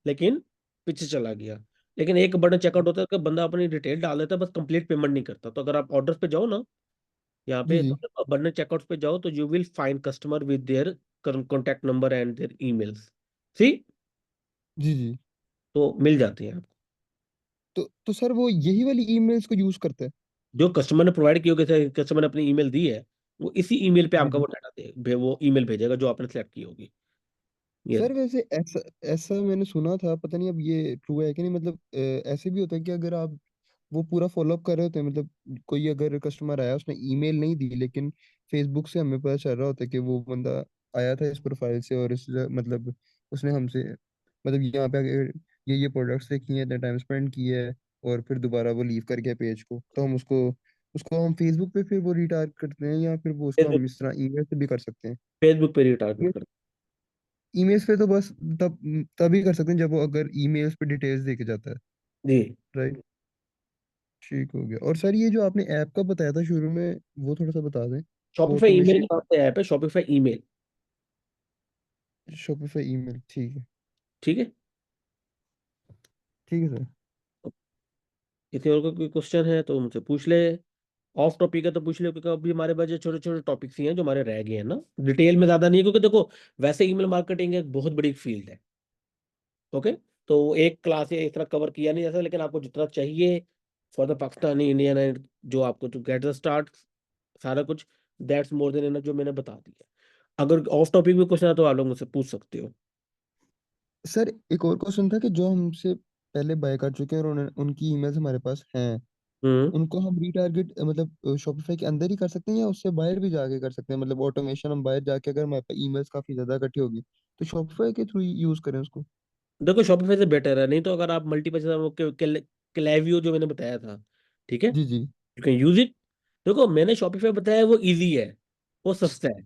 लेकिन पीछे चला गया, लेकिन एक बर्डन चेकआउट होता है कि बंदा अपनी डिटेल डाल देता है, बस कंप्लीट पेमेंट नहीं करता। तो अगर आप ऑर्डर पे जाओ ना, यहाँ जी पे जी तो बर्डन चेकआउट पे जाओ तो you will find customer with their contact number and their emails. See, जी जी। तो मिल जाती है। तो सर वो यही वाली ईमेल्स को यूज करता है? जो कस्टमर ने प्रोवाइड की होगी, जैसे कस्टमर ने अपनी ईमेल दी है, वो इसी ईमेल पे हाँ आपका जी। वो डाटा दे, वो ईमेल भेजेगा जो आपने सेलेक्ट की होगी। ये सर वैसे ऐसा ऐसा मैंने सुना था, पता नहीं अब ये ट्रू है कि नहीं, मतलब ऐसे भी होता है कि अगर आप वो पूरा फॉलोअप कर रहे होते हैं, मतलब कोई अगर कस्टमर आया उसने ईमेल नहीं दी, लेकिन फेसबुक से हमें पता चल रहा होता है कि वो बंदा आया था इस प्रोफाइल से, और इस मतलब उसने हमसे मतलब यहाँ पे अगर ये प्रोडक्ट्स देखी हैं, इतना टाइम स्पेंड किया है, और फिर दोबारा वो लीव कर गया पेज को, तो हम उसको उसको हम फेसबुक पे फिर वो रिटार्गेट करते हैं, या फिर वो उसको फेसबुक हम इस तरह ईमेल से भी कर सकते हैं? फेसबुक पे रिटारगेट कर। ईमेल्स पे तो बस तब तभी कर सकते हैं जब वो अगर ईमेल्स पे डिटेल्स देके जाता है, जी। राइट? ठीक हो गया। और सर ये जो आपने ऐप का बताया था शुरू में, वो थोड़ा सा बता दें। शॉपिफाई ईमेल ऑटोमेशन, नाम से ऐप है, शॉपिफाई ईमेल। शॉपिफाई ईमेल, ठीक है। ठीक है। ठीक है सर। किसी और को कोई क्वेश्चन है तो मुझसे पूछ ले। ऑफ टॉपिक है तो पूछ ले, क्योंकि अभी हमारे पास ये छोटे छोटे टॉपिक्स ही हैं जो हमारे रह गए हैं ना, डिटेल में ज्यादा नहीं है, क्योंकि देखो वैसे ईमेल मार्केटिंग एक बहुत बड़ी फील्ड है। ओके। तो एक क्लास या इस तरह कवर किया नहीं जा सकता, लेकिन आपको जितना चाहिए for the Pakistani Indian and जो आपको टू गेट द स्टार्ट सारा कुछ, दैट्स मोर देन एनफ जो मैंने बता दिया। अगर ऑफ टॉपिक भी क्वेश्चन है तो आप लोग मुझसे पूछ सकते हो। सर एक और क्वेश्चन था कि जो हमसे पहले बाय कर चुके हैं और उनकी ईमेल्स हमारे पास हैं, हम्म। उनको हम रीटारगेट मतलब शॉपिफाई के अंदर ही कर सकते हैं, या उससे बाहर भी जाके कर सकते हैं? मतलब ऑटोमेशन हम बाहर जाके, अगर हमारे पास ईमेल्स काफी ज्यादा इकट्ठी होगी, तो शॉपिफाई के थ्रू यूज करें उसको? देखो शॉपिफाई से बेटर है, नहीं तो अगर आप मल्टीपल क्लेवियो जो मैंने बताया था, ठीक है, जी जी यू कैन यूज इट। देखो मैंने शॉपिफाई बताया वो इजी है, वो सस्ता है,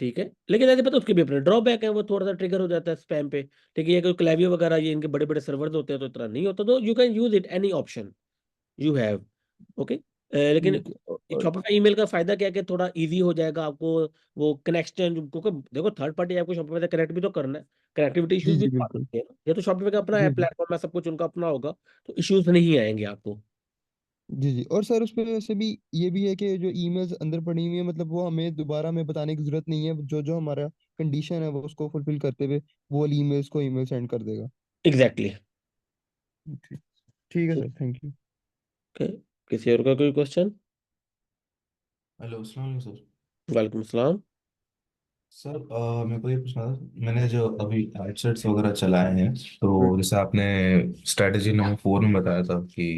ठीक है, लेकिन ऐसे पता उसके भी अपने ड्रॉबैक है, वो थोड़ा सा ट्रिगर हो जाता है स्पैम पे। ठीक है, ये कोई क्लेवियो वगैरह ये इनके बड़े बड़े सर्वर्स होते हैं तो इतना नहीं होता, तो you can use it any option you have. Okay, लेकिन ठीक है। और शॉपिफाई ईमेल का फायदा क्या है कि थोड़ा इजी हो जाएगा आपको वो कनेक्शन, क्योंकि देखो थर्ड पार्टी आपको शॉपिफाई से कनेक्ट भी तो करना है, कनेक्टिविटी जी इश्यूज भी जी तो आ बिल्कुल। सकते हैं ना। ये तो शॉपिफाई का अपना है, जी जी प्लेटफॉर्म है, सब कुछ उनका अपना होगा, तो इश्यूज नहीं आएंगे आपको। जी जी। और सर उसपे वैसे भी ये भी है कि जो ईमेल्स अंदर पड़ी हुई है, मतलब वो हमें दोबारा में बताने की जरूरत नहीं है, जो जो हमारा कंडीशन है वो उसको फुलफिल करते हुए वो वाली ईमेल्स को ईमेल सेंड कर देगा। Exactly exactly. ठीक। ठीक है ठीक सर, थैंक यू। है, किसी और का कोई क्वेश्चन? हेलो, अस्सलाम वालेकुम सर। वालेकुम सलाम। सर मेरे को ये पूछना था, मैंने जो अभी एडसेट्स वगैरह चलाए हैं, हम्म तो जैसे आपने स्ट्रैटेजी नंबर 4 में बताया था कि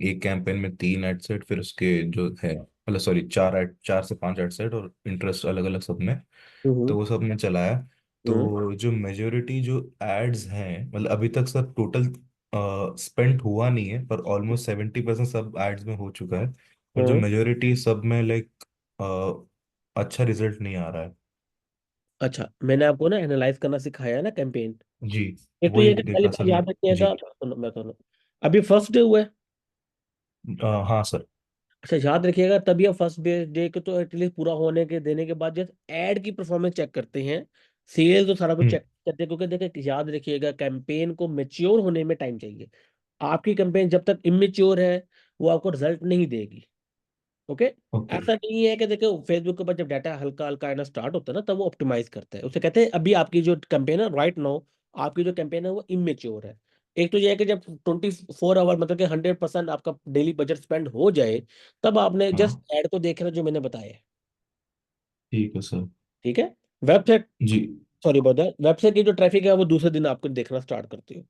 एक कैंपेन में 3 एडसेट, फिर उसके जो है मतलब सॉरी 4 से 5 एडसेट और इंटरेस्ट अलग अलग सब में, हम्म तो वो सब ने चलाया। हम्म तो जो मेजोरिटी जो एड्स हैं, मतलब अभी तक सर टोटल स्पेंड हुआ नहीं है, पर ऑलमोस्ट 70% सब एड्स में हो चुका है। और जो हम्म। मेजोरिटी सब में लाइक अच्छा रिजल्ट नहीं आ रहा है। अच्छा, मैंने आपको ना एनालाइज करना सिखाया है ना कैंपेन। जी, एक तो वही ये कि पहली देखा सर बात मैं। याद जी। रखिएगा, सुनो मैं सुनो, अभी फर्स्ट डे हुआ है। हाँ सर। अच्छा, याद रखिएगा तभी आप फर्स्ट डे डे के तो एटलीस्ट पूरा होने के देने के बाद जब एड की परफॉर्मेंस चेक करते हैं, सेल तो सारा कुछ हम्म। चेक करते हैं, क्योंकि देखिए याद रखिएगा कैंपेन को मेच्योर होने में टाइम चाहिए। आपकी कैंपेन जब तक इमेच्योर है वो आपको रिजल्ट नहीं देगी। Okay, okay. ऐसा नहीं है कि देखो फेसबुक के ऊपर जब डाटा हल्का हल्का आना स्टार्ट होता है ना तब वो ऑप्टिमाइज करता है, उसे कहते हैं अभी आपकी जो कैंपेन है राइट नाउ, आपकी जो कैंपेन है वो इमेच्योर है। एक तो ये है कि जब 24 आवर मतलब कि 100% आपका डेली बजट स्पेंड हो जाए, तब आपने हाँ, जस्ट ऐड को देखना जो मैंने बताया है। ठीक है सर। ठीक है, वेबसाइट, जी। सॉरी बहुत वेबसाइट की जो ट्रैफिक है वो दूसरे दिन आपको देखना स्टार्ट करती हो।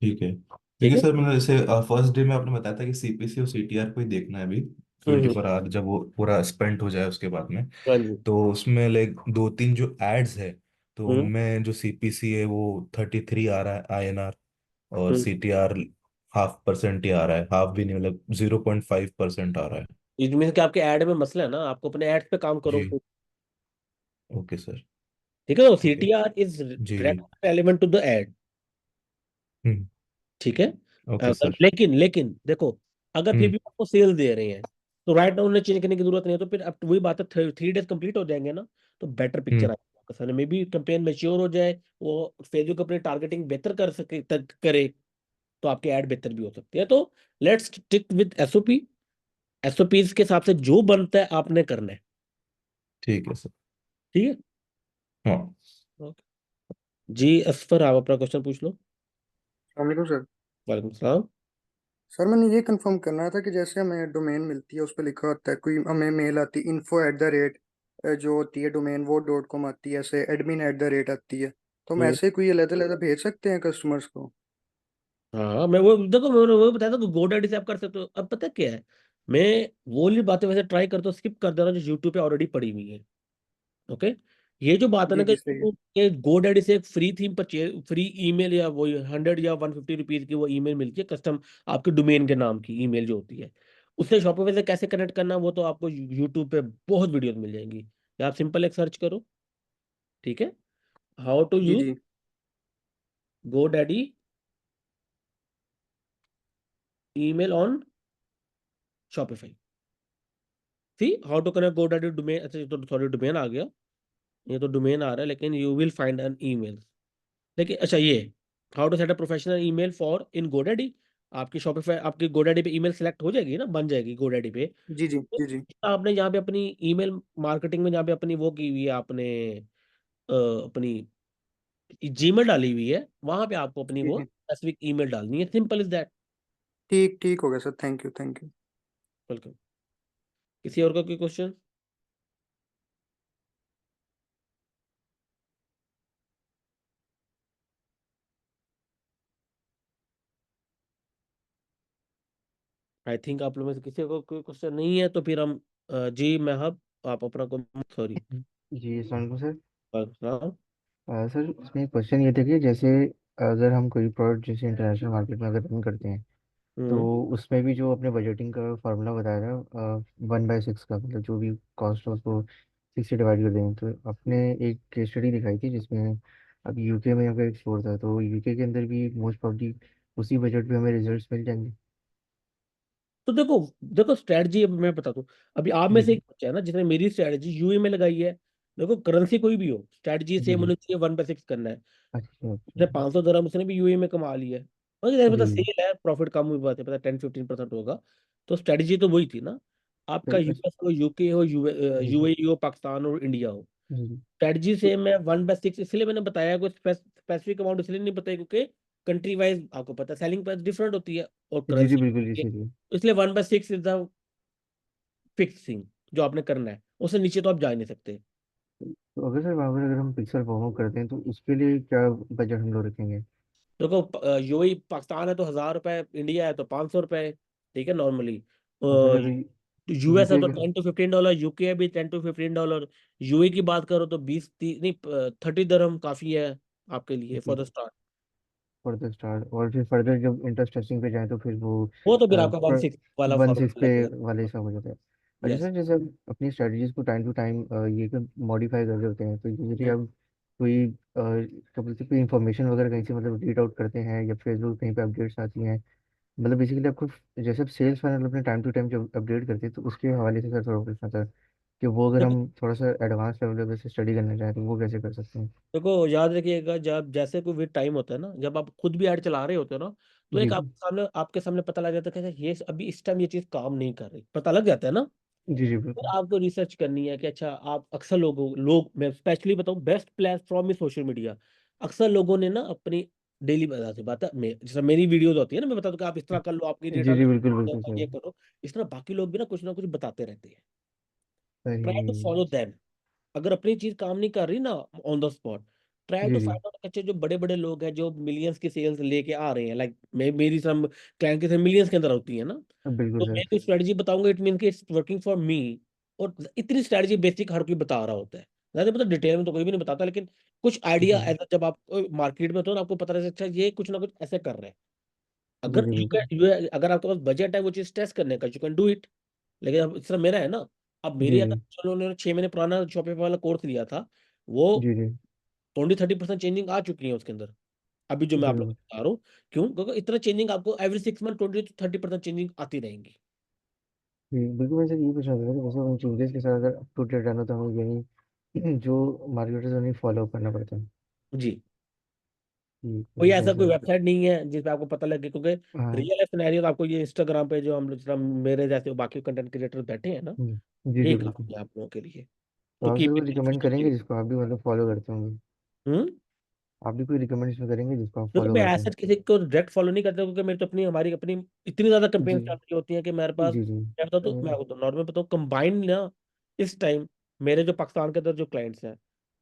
ठीक है। ठीक देखिए है। सर, मैंने जैसे फर्स्ट डे में आपने बताया था कि सीपीसी और सीटीआर को ही देखना है अभी, ट्वेंटी हम्म। फोर आवर जब वो पूरा स्पेंड हो जाए उसके बाद में। हाँ जी। तो उसमें लाइक 2-3 जो एड्स है, तो हम्म उनमें जो सीपीसी है वो 33 आ रहा है आईएनआर, और हम्म। सीटीआर 0.5% ही आ रहा है, हाफ भी नहीं, मतलब 0.5% आ रहा है। इट मीन कि आपके ऐड में मसला है ना, आपको अपने एड्स पे काम करो। जी। Okay sir. ठीक है, तो ओके। सीटीआर इज जी जी। Direct element to the ad. हम्म। ठीक है, ओके सर। लेकिन लेकिन देखो, अगर फिर हम्म। भी आपको सेल दे रहे हैं तो राइट नाउ उन्हें चेंज करने की जरूरत नहीं है, तो फिर अब वही बात है, 3 डेज कंप्लीट हो जाएंगे ना, तो बेटर पिक्चर हम्म। आएगा आपके सामने, मे बी कैंपेन मेच्योर हो जाए, वो फेसबुक अपनी टारगेटिंग बेहतर कर सके करे, तो आपकी ऐड बेहतर भी हो सकती है। तो let's stick with SOP, SOPs के हिसाब से जो बनता है आपने करना है। ठीक है सर। ठीक हाँ। है, ओके जी, असफर आप अपना क्वेश्चन पूछ लो। वालेकुम सर। वालेकुम सलाम। सर मैंने ये कंफर्म करना था कि जैसे हमें डोमेन मिलती है उस पर लिखा होता है, कोई हमें मेल आती है info@, जो होती है डोमेन वो .com आती है, ऐसे admin@, आती है, तो हम ऐसे कोई अलग अलग भेज सकते हैं कस्टमर्स को? हाँ, मैं वो देखो मैंने वो बताया था कि गोडैडी से आप कर सकते हो। अब पता क्या है, मैं वो वाली बातें वैसे ट्राई करता हूँ, स्किप कर दे रहा हूँ जो यूट्यूब पे ऑलरेडी पड़ी हुई है। ओके, ये जो बात है ना जी कि जी सही है। गोडैडी से एक free theme purchase, free email या वो 100 या 150 रुपीज की वो ईमेल मिलती है कस्टम, आपके डोमेन के नाम की ईमेल जो होती है, उससे शॉपिफाई से कैसे कनेक्ट करना वो तो आपको यूट्यूब पे बहुत वीडियोस मिल जाएंगी, या आप सिंपल एक सर्च करो। ठीक है, हाउ टू जी यूज जी। GoDaddy email on Shopify, see how to connect GoDaddy domain. अच्छा ये तो सॉरी डोमेन आ गया, ये तो डोमेन आ रहा है, लेकिन you will find an email. लेकिन अच्छा ये how to set a professional email for in GoDaddy, आपकी शॉपिफाई आपकी गोडैडी पे ईमेल सेलेक्ट हो जाएगी ना, बन जाएगी गोडैडी पे। जी जी तो जी जी। आपने यहाँ पे अपनी ईमेल मार्केटिंग में जहाँ पे अपनी वो की हुई है आपने, अपनी जीमेल डाली हुई है, वहां पे आपको अपनी जी वो जी। स्पेसिफिक ईमेल डालनी है, सिंपल इज दैट। ठीक ठीक हो गया sir, thank you thank you. Welcome. किसी और का कोई क्वेश्चन? आई थिंक आप लोग में से किसी को कोई क्वेश्चन नहीं है, तो फिर हम जी महब आप अपना को सॉरी जी, सलामकुम सर। सर इसमें क्वेश्चन ये था कि जैसे अगर हम कोई प्रोडक्ट जैसे इंटरनेशनल मार्केट में अगर रन करते हैं, तो हम्म। उसमें भी जो अपने बजटिंग का फार्मूला बताया था 1/6 का, मतलब जो भी कॉस्ट है उसको 6 से डिवाइड कर देंगे। तो आपने एक केस स्टडी दिखाई थी जिसमें अब यूके में अगर एक्सप्लोर था, तो यूके के अंदर भी मोस्ट प्रॉब्ली उसी बजट पे हमें रिजल्ट्स मिल जाएंगे। तो देखो देखो स्ट्रेटजी, अब मैं बताता हूँ। अभी आप में जी से जी। एक बच्चा है ना जिसने मेरी स्ट्रेटजी यूए में लगाई है। देखो करेंसी कोई भी हो, स्ट्रेटजी जी सेम जी। होनी चाहिए, 1/6 करना है। अच्छा अच्छा। उसने 500 दरम उसने भी यूए में कमा लिया है, और जैसे जी पता जी। सेल है, प्रॉफिट कम हुई बात है, पता 10-15% होगा। तो स्ट्रेटजी तो वही थी ना। आपका सर यूएस हो, यूके हो, जी जी। यूएई हो, पाकिस्तान हो, इंडिया हो, जी जी। स्ट्रेटजी तो से मैं 1/6 इसलिए मैंने बताया, कोई स्पेसिफिक अमाउंट इसलिए नहीं बताया क्योंकि कंट्री वाइज आपको पता है सेलिंग प्राइस डिफरेंट होती है और जी जी करेंसी, बिल्कुल इसीलिए। इसलिए 1/6 इज द फिक्सिंग जो आपने करना है, उससे नीचे तो आप जा ही नहीं सकते। तो अगर सर वहाँ पर अगर हम पिक्सल परफॉर्म करते हैं तो उसके लिए क्या बजट हम लोग रखेंगे? देखो यूएई पाकिस्तान है तो 1000 रुपए, इंडिया है तो 500 रुपए, ठीक है नॉर्मली। और सर अगर यूएस है यूके तो का? $10 to $15, यूके है भी $10 to $15। यूए की बात करो तो 20-30 नहीं 30 दरम काफी है आपके लिए for the start. Further start, और फिर फर्दर जब इंटरेस्ट टेस्टिंग पे जाए तो फिर वो वो तो फिर आपका 1/6 वाला 1/6 फॉर्मूला पे लगेगा। वाले हिसाब हो जाता है। अच्छा यस। सर, जैसे हम अपनी स्ट्रेटजीज को टाइम टू टाइम ये मॉडिफाई कर रहे होते हैं, तो यूजली अब कोई क्या बोलते हैं, कोई इन्फॉर्मेशन वगैरह कहीं से मतलब रीड आउट करते हैं या फेसबुक कहीं पे अपडेट्स आती हैं, मतलब बेसिकली आपको जैसे सेल्स फाइनल अपने टाइम टू टाइम जब अपडेट करते हैं, तो उसके हवाले से सर थोड़ा पूछना था कि वो अगर देखो हम थोड़ा सा एडवांस लेवल पे स्टडी करना चाहें तो वो कैसे कर सकते हैं? देखो याद रखिएगा, जब जैसे कोई भी टाइम होता है ना, जब आप खुद भी ऐड चला रहे होते हो ना, तो जी एक जी। आपके सामने पता लग जाता है कि अच्छा, ये अभी इस टाइम ये चीज काम नहीं कर रही, पता लग जाता है ना। जी जी फिर बिल्कुल। आपको रिसर्च करनी है कि अच्छा, आप अक्सर लोग मैं स्पेशली बताऊं, best platform is social media. अक्सर लोगों ने ना अपनी डेली बता से बात है, जैसे मेरी वीडियोज होती है ना, मैं बताता हूँ कि आप इस तरह कर लो, आपकी जी डेटा जी बिल्कुल बिल्कुल सर। ये करो। इस तरह बाकी लोग भी ना कुछ बताते रहते हैं। ट्राई टू सही। Follow them. अगर अपनी चीज काम नहीं कर रही ना ऑन द स्पॉट, ट्राई जी टू जी। फाइंड आउट अच्छे जो बड़े बड़े लोग हैं जो मिलियंस की सेल्स लेके आ रहे हैं, लाइक मेरी सब क्लाइंट की मिलियंस के अंदर होती है ना। बिल्कुल तो सर। मैं कोई स्ट्रेटजी बताऊंगा, इट मीन कि इट्स वर्किंग फॉर मी। और इतनी स्ट्रेटजी बेसिक हर कोई बता रहा होता है, ज्यादा मतलब डिटेल में तो कोई भी नहीं बताता, लेकिन कुछ आइडिया जी ऐसा जब आप मार्केट में तो ना आपको पता रहे अच्छा ये कुछ ना कुछ ऐसे कर रहे हैं। जी अगर जी यू बिल्कुल। कैन अगर आपके पास बजट है वो चीज टेस्ट करने का, यू कैन डू इट। लेकिन अब इस तरह मेरा है ना, अब जी मेरी अगर चलो उन्होंने 6 महीने पुराना शॉपिफाई वाला कोर्स लिया था, वो जी जी 20-30% चेंजिंग आ चुकी है उसके अंदर, अभी जो मैं आप लोगों बिल्कुल। को बता रहा हूँ। क्यों? क्योंकि इतना चेंजिंग आपको एवरी 6 मंथ 20-30% चेंजिंग आती रहेंगी। जी बिल्कुल, मैं सर ये पूछना चाहता था कि जैसे उन चेंजेस के साथ अगर अप टू डेट रहना तो हमें यही जो मार्केटर्स उन्हें फॉलो करना पड़ता है। जी। कोई ठीक है ऐसा कोई सर। वेबसाइट नहीं है जिस पे आपको पता लगे, क्योंकि हाँ। रियल सिनेरियो आपको ये इंस्टाग्राम पे जो हम लोग, जिस तरह मेरे जैसे बाकी कंटेंट क्रिएटर बैठे हैं ना, जी जी ये बिल्कुल। काफी है आप लोगों के लिए। तो तो आप कीप सर को रिकमेंड करेंगे इट। जिसको आप भी मतलब फॉलो करते होंगे? हम्म। आप भी कोई रिकमेंडेशन करेंगे जिसको आप देखो फॉलो मैं करते ऐसा हैं? किसी को डायरेक्ट फॉलो नहीं करता, क्योंकि मेरी तो अपनी हमारी अपनी इतनी ज्यादा जी कंपेन चल रही होती है कि मेरे पास, जी जी। मैं बताऊँ तो मैं आपको नॉर्मल बताऊँ, कंबाइंड ना इस टाइम मेरे जो पाकिस्तान के अंदर जो क्लाइंट्स हैं,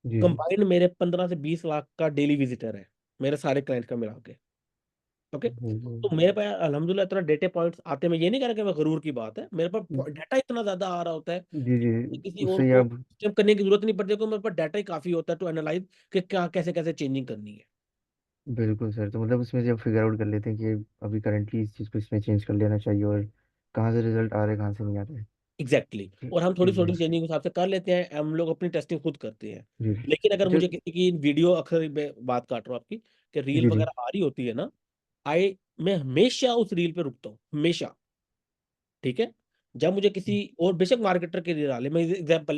जी जी। कंबाइंड मेरे 15 से 20 लाख का डेली विजिटर है, मेरे सारे क्लाइंट का मिला के। ओके। जी तो मेरे पास अल्हम्दुलिल्लाह इतना डेटा पॉइंट्स आते हैं, मैं ये नहीं कह रहा कि मैं गरूर की बात है, मेरे पास डाटा इतना ज्यादा आ रहा होता है जी जी। कि किसी और उससे ही को आप सिस्टम करने की जरूरत नहीं पड़ती, क्योंकि मेरे पास डाटा ही काफी होता है टू एनालाइज कि क्या कैसे कैसे चेंजिंग करनी है। बिल्कुल सर, तो मतलब उसमें से आप फिगर आउट कर लेते हैं कि अभी करंटली इस चीज़ को इसमें चेंज कर लेना चाहिए और कहाँ से रिजल्ट आ रहे हैं कहाँ से नहीं आ रहे हैं। Exactly exactly। और हम थोड़ी जी थोड़ी चेंजिंग हिसाब से कर लेते हैं, हम लोग अपनी टेस्टिंग खुद करते हैं। जी। लेकिन अगर अच्छा। मुझे किसी की वीडियो, अक्सर मैं बात काट रहा हूँ आपकी, कि रील जी जी। वगैरह आ रही होती है ना, मैं हमेशा उस रील पे रुकता हूँ, हमेशा। ठीक है। जब मुझे किसी और बेशक मार्केटर की रील डाले, मैं एग्जाम्पल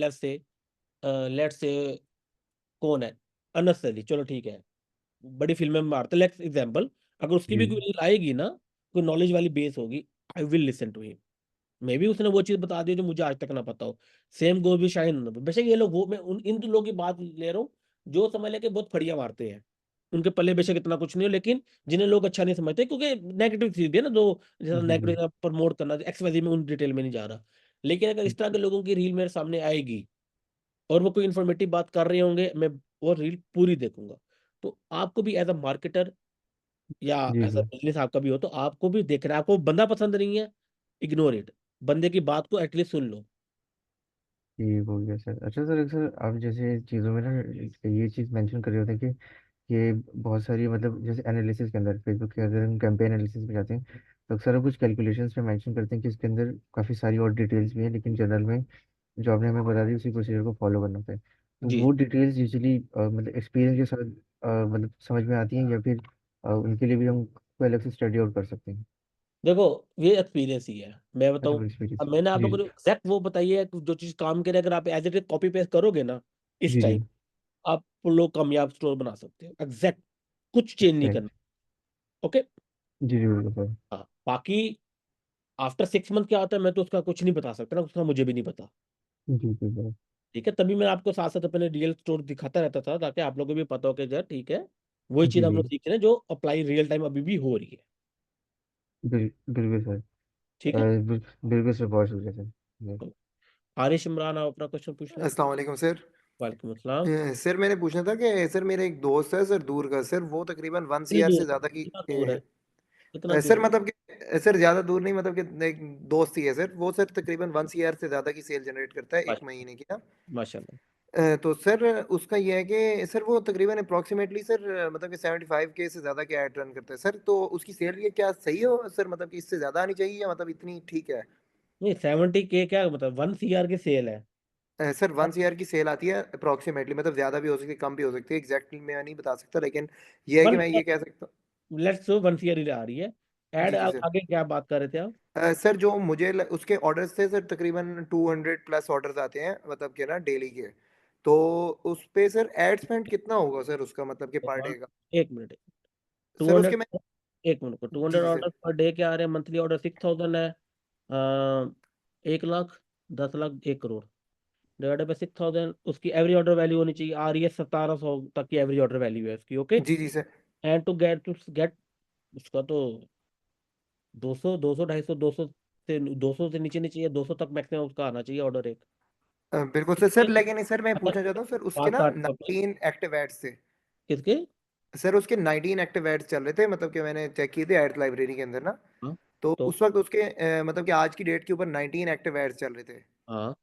लेट्स से कौन है, अनस अली, चलो ठीक है, बड़ी फिल्में में मारते, लेट्स एग्जाम्पल, अगर उसकी जी भी कोई रील आएगी ना, कोई नॉलेज वाली बेस होगी, I will listen to him. मे भी उसने वो चीज बता दी जो मुझे आज तक ना पता हो। सेम गोज भी शाइन, बेशक ये लोग, वो मैं इन दो लोगों की बात ले रहा हूँ जो समझ लेके बहुत फड़िया मारते हैं, उनके पल्ले बेशक इतना कुछ नहीं हो, लेकिन जिन्हें लोग अच्छा नहीं समझते, क्योंकि नेगेटिव चीज भी है ना, जो जैसा जी जी। नेगेटिव प्रमोट करना, एक्सवाइजी में उन डिटेल में नहीं जा रहा। लेकिन अगर इस तरह के लोगों की रील मेरे सामने आएगी और वो कोई इन्फॉर्मेटिव बात कर रहे होंगे, मैं वो रील पूरी देखूंगा। तो आपको भी एज अ मार्केटर या जी एज अ जी। बिजनेस आपका भी हो, तो आपको भी देखना है, आपको बंदा पसंद नहीं है, इग्नोर इट, बंदे की बात को एटलीस्ट सुन लो। ये हो गया सर। अच्छा सर, सर आप जैसे चीज़ों में ना ये चीज़ मेंशन कर रहे होते हैं कि ये बहुत सारी मतलब जैसे एनालिसिस के अंदर फेसबुक के अगर हम कैंपेन एनालिसिस में जाते हैं तो अक्सर हम कुछ कैलकुलेशंस में मेंशन करते हैं कि इसके अंदर काफ़ी सारी और डिटेल्स भी हैं, लेकिन जनरल में जो आपने हमें बता दी उसी प्रोसीजर को फॉलो करना होता है। तो जी वो डिटेल्स यूजुअली मतलब एक्सपीरियंस के साथ मतलब समझ में आती हैं, या फिर उनके लिए भी हम कोई अलग से स्टडी आउट कर सकते हैं? देखो, ये एक्सपीरियंस ही है, मैं अच्छा, बताऊं। वो एक्सपीरियंस। अब मैंने आप जी लोगों को एग्जैक्ट वो बताइए है जो चीज काम करे, अगर आप as it is copy paste करोगे ना इस जी। जी। टाइम, आप लोग कामयाब स्टोर बना सकते हो एग्जैक्ट, कुछ चेंज नहीं राइट। करना। ओके। जी जी बिल्कुल सर। हाँ, बाकी आफ्टर 6 मंथ क्या होता है मैं तो उसका कुछ नहीं बता सकता ना, उसका मुझे भी नहीं पता। जी जी सर। ठीक है, तभी मैं आपको साथ साथ अपने रियल स्टोर दिखाता रहता था, ताकि आप लोगों को भी पता हो कि यार ठीक है, वही चीज जी हम जी लोग सीख रहे हैं जो अप्लाई रियल टाइम अभी भी हो रही है। बिल्कुल सर। ठीक है। बिल्कुल सर, बहुत शुक्रिया सर। जी आरिश इमरान, आप अपना क्वेश्चन पूछ लें। अस्सलाम वालेकुम सर। वालेकुम अस्सलाम। सर मैंने पूछना था कि सर मेरा एक दोस्त है सर दूर का, सर वो तकरीबन वन कितनी सीआर दूर से है, ज़्यादा की कितना दूर है, कितना सर दूर? मतलब कि सर ज़्यादा दूर नहीं, मतलब कि एक दोस्त ही है सर, वो सर तकरीबन वन सीआर से ज़्यादा की सेल जनरेट करता है एक माशा- महीने की ना। माशाल्लाह। तो सर उसका ये है कि सर वो तकरीबन अप्रॉक्सीमेटली सर मतलब कि 75K से ज़्यादा के ऐड रन करता है सर, तो उसकी सेल ये क्या सही हो सर, मतलब कि इससे ज़्यादा आनी चाहिए या मतलब इतनी ठीक है? नहीं, 70K क्या मतलब 1 CR की सेल है। सर वन सीआर की सेल आती है अप्रॉक्सीमेटली, मतलब ज़्यादा भी हो सकती है कम भी हो सकती है, एग्जैक्टली मैं नहीं बता सकता, लेकिन ये है कि वन मैं ये कह सकता हूँ। लेट्स सो 1 CR ही आ रही है। ऐड जी जी सर। आगे क्या बात कर रहे थे आप? सर जो उसके ऑर्डर्स थे सर तकरीबन 200 प्लस ऑर्डर्स आते हैं, मतलब कि ना डेली के, तो उस पे सर एड स्पेंड कितना होगा सर उसका, मतलब कि पर डे का? एक मिनट। टू सर उसके हंड्रेड मैं। एक मिनट को टू जी हंड्रेड जी ऑर्डर सर। पर डे के आ रहे हैं, मंथली ऑर्डर 6,000 है। 1 लाख, 10 लाख, 1 करोड़ डिवाइडेड बाई 6,000, उसकी एवरी ऑर्डर वैल्यू होनी चाहिए, आ रही है 1700 तक की एवरी ऑर्डर वैल्यू है उसकी। ओके। जी जी सर। एंड टू गेट उसका तो 200, 200, 250, 200 से नीचे नहीं चाहिए, 200 तक मैक्सिमम उसका आना चाहिए ऑर्डर एक। बिल्कुल सर। ठीक सर है? लेकिन सर मैं अगर पूछना चाहता हूँ सर, उसके बात ना काट पाते 19 एक्टिव एड्स थे। किसके? सर उसके 19 एक्टिव एड्स चल रहे थे, मतलब कि मैंने चेक किए थे एड लाइब्रेरी के अंदर ना, हाँ तो तो उस वक्त उसके मतलब कि आज की डेट के ऊपर 19 एक्टिव एड्स चल रहे थे, हाँ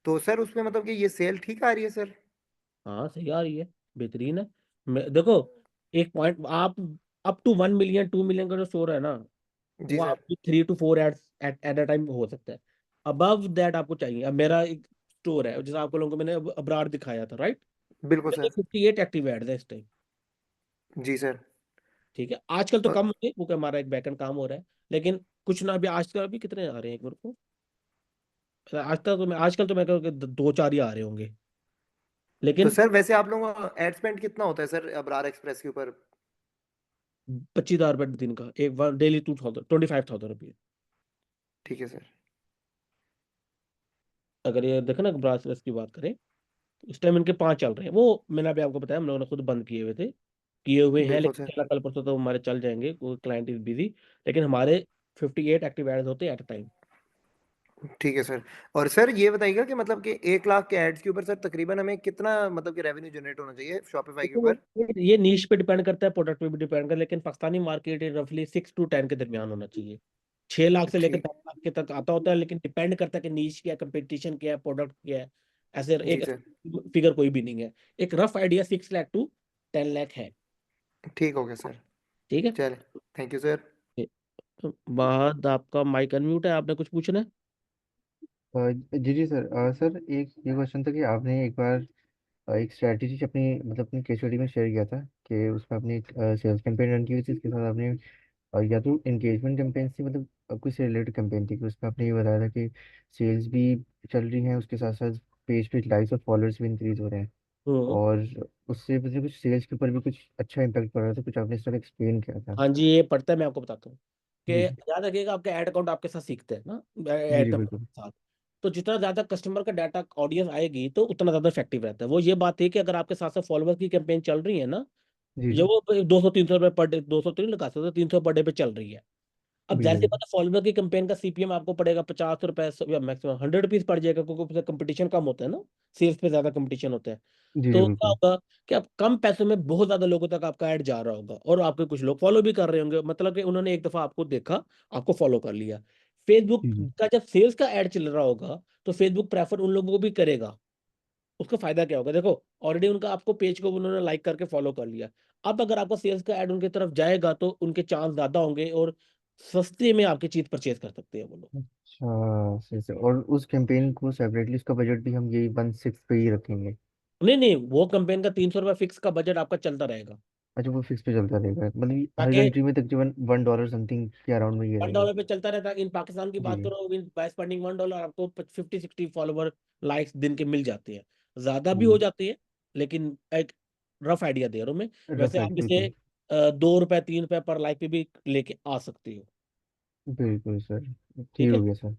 तो सर उसमें मतलब कि ये सेल ठीक आ रही है सर? हाँ सही आ रही है, बेहतरीन है। देखो, एक पॉइंट आप अप टू 1 मिलियन 2 मिलियन का जो स्टोर है ना, जी वो सर। आपकी 3 to 4 ads at a time हो सकता है। अबव दैट आपको चाहिए। अब मेरा एक स्टोर है जैसे आपको लोगों को मैंने अब्राड दिखाया था, राइट? बिल्कुल मेरे सर। 58 एक्टिव एड्स है इस टाइम। जी सर। ठीक है, आजकल तो अ, कम होंगे क्योंकि हमारा एक बैकएंड काम हो रहा है, लेकिन कुछ ना, अभी आजकल अभी कितने आ रहे हैं एक मेरे को, आजकल तो मैं कहूँ कि 2-4 ही आ रहे होंगे, तो लेकिन सर वैसे आप लोगों का एड स्पेंड कितना होता है सर अब्रार एक्सप्रेस के ऊपर? 25,000 रुपये दिन का, एक डेली 25,000 रुपये। ठीक है सर। अगर ये देखो ना ब्रासलेस की बात करें, तो इस टाइम इनके 5 चल रहे हैं, वो मैंने अभी आपको बताया हम लोगों ने खुद बंद किए हुए थे, किए हुए हैं, बिल्कुल लेकिन सर। कल परसों तो हमारे चल जाएंगे, कोई क्लाइंट इज बिजी, लेकिन हमारे 58 एक्टिव एड्स होते हैं एट अ टाइम। ठीक है सर। और सर ये बताइएगा कि मतलब कि 1 लाख के एड्स के ऊपर सर तकरीबन हमें कितना मतलब कि रेवेन्यू जनरेट होना चाहिए शॉपिफाई के देखो, ऊपर? ये नीश पे डिपेंड करता है, प्रोडक्ट पे भी डिपेंड करता है, लेकिन पाकिस्तानी मार्केट रफली 6 to 10 के दरमियान होना चाहिए। 6 लाख से लेकर ठीक। 10 लाख के तक आता होता है, लेकिन डिपेंड करता है कि नीश क्या है, कंपटीशन क्या है, प्रोडक्ट क्या है। ऐसे जी एक सर। फिगर कोई भी नहीं है। एक rough idea 6 lakh to 10 lakh है। ठीक हो गया सर। ठीक है। चले। Thank you sir. तो बाद आपका माइक अनम्यूट है, आपने कुछ पूछना है? जी जी सर। सर एक ये क्वेश्चन था कि आपने एक बार एक स्ट्रैटेजी अपनी मतलब अपनी केस स्टडी में शेयर किया था कि उसमें आपने एक सेल्स कैंपेन रन की हुई थी, इसके साथ आपने या तो एंगेजमेंट कैंपेन थी, मतलब कुछ से रिलेटेड कैंपेन थी कि उसमें आपने ये बताया था कि सेल्स भी चल रही हैं, उसके साथ साथ पेज पे लाइक्स और फॉलोअर्स भी इंक्रीज हो रहे हैं, हम्म। और उससे मुझे कुछ सेल्स के ऊपर भी कुछ अच्छा इम्पैक्ट पड़ रहा था, कुछ आपने इस तरह एक्सप्लेन किया था। हाँ जी, ये पढ़ता है, मैं आपको बताता हूँ कि जी जी। याद रखिएगा, आपका ऐड अकाउंट आपके साथ सीखते हैं ना, जी ऐड जी नंबर बिल्कुल। के साथ। तो जितना ज्यादा कस्टमर का डाटा ऑडियंस आएगी तो उतना ज्यादा इफेक्टिव रहता है। वो ये बात है कि अगर आपके साथ साथ फॉलोअर की कैंपेन चल रही है ना, जी जो जी। वो 200-300 रुपये पर डे, 200 तो नहीं लगा सकते, 300 पर डे पे चल रही है। अब जैसे बिल्कुल। पता फॉलोअर की कैंपेन का सीपीएम आपको पड़ेगा 50 रुपए या मैक्सिमम 100 रुपीज पड़ जाएगा, क्योंकि उससे कंपटीशन कम होता है ना, सेल्स पे ज्यादा कंपटीशन होता है। जी जी तो क्या बिल्कुल। होगा कि आप कम पैसों में बहुत ज्यादा लोगों तक आपका ऐड जा रहा होगा, और आपके कुछ लोग फॉलो भी कर रहे होंगे, मतलब कि उन्होंने एक दफा आपको देखा, आपको फॉलो कर लिया। फेसबुक जी का जब सेल्स का ऐड चल रहा होगा तो फेसबुक प्रेफर उन लोगों को भी करेगा। उसका फायदा क्या होगा, देखो ऑलरेडी उनका आपको पेज को उन्होंने लाइक करके फॉलो कर लिया। अब अगर आपका सेल्स का ऐड उनकी तरफ जाएगा तो उनके चांस ज्यादा होंगे और सस्ते में आपकी चीज परचेज कर सकते हैं वो लोग। अच्छा सही से। और उस कैंपेन को सेपरेटली उसका बजट भी हम यही 1/6 पे ही रखेंगे? नहीं नहीं, वो कंपेन का 300 रुपये फिक्स का बजट आपका चलता रहेगा, अच्छा वो फिक्स पे चलता रहेगा, मतलब हर ताकि कंट्री में तकरीबन $1 समथिंग के अराउंड में ये रहेगा। $1 पे चलता रहता है। इन पाकिस्तान की जी बात करो, बाय स्पेंडिंग $1 आपको 50-60 फॉलोवर लाइक्स दिन के मिल जाते हैं। ज्यादा भी हो जी। जाती है, लेकिन एक रफ आइडिया दे रहा हूँ मैं। रफ वैसे है आप इसे बिल्कुल। ₹2 ₹3 पर लाइक पे भी लेके आ सकते हो। बिल्कुल सर। ठीक ठीक है। हो गया सर।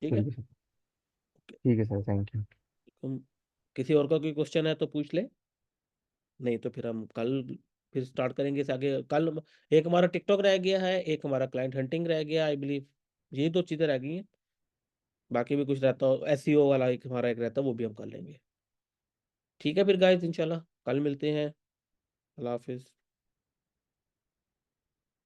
ठीक है। ठीक है सर। ठीक है सर, थैंक यू। तुम किसी और का कोई क्वेश्चन है तो पूछ ले, नहीं तो फिर हम कल फिर स्टार्ट करेंगे इस आगे। कल एक हमारा टिकटॉक रह गया है, एक हमारा क्लाइंट हंटिंग रह गया, आई बिलीव यही 2 चीजें रह गई हैं। बाकी भी कुछ रहता हो, एसईओ वाला एक हमारा एक रहता, वो भी हम कर लेंगे। ठीक है फिर गाइस, इंशाल्लाह कल मिलते हैं। अल्लाह हाफिज।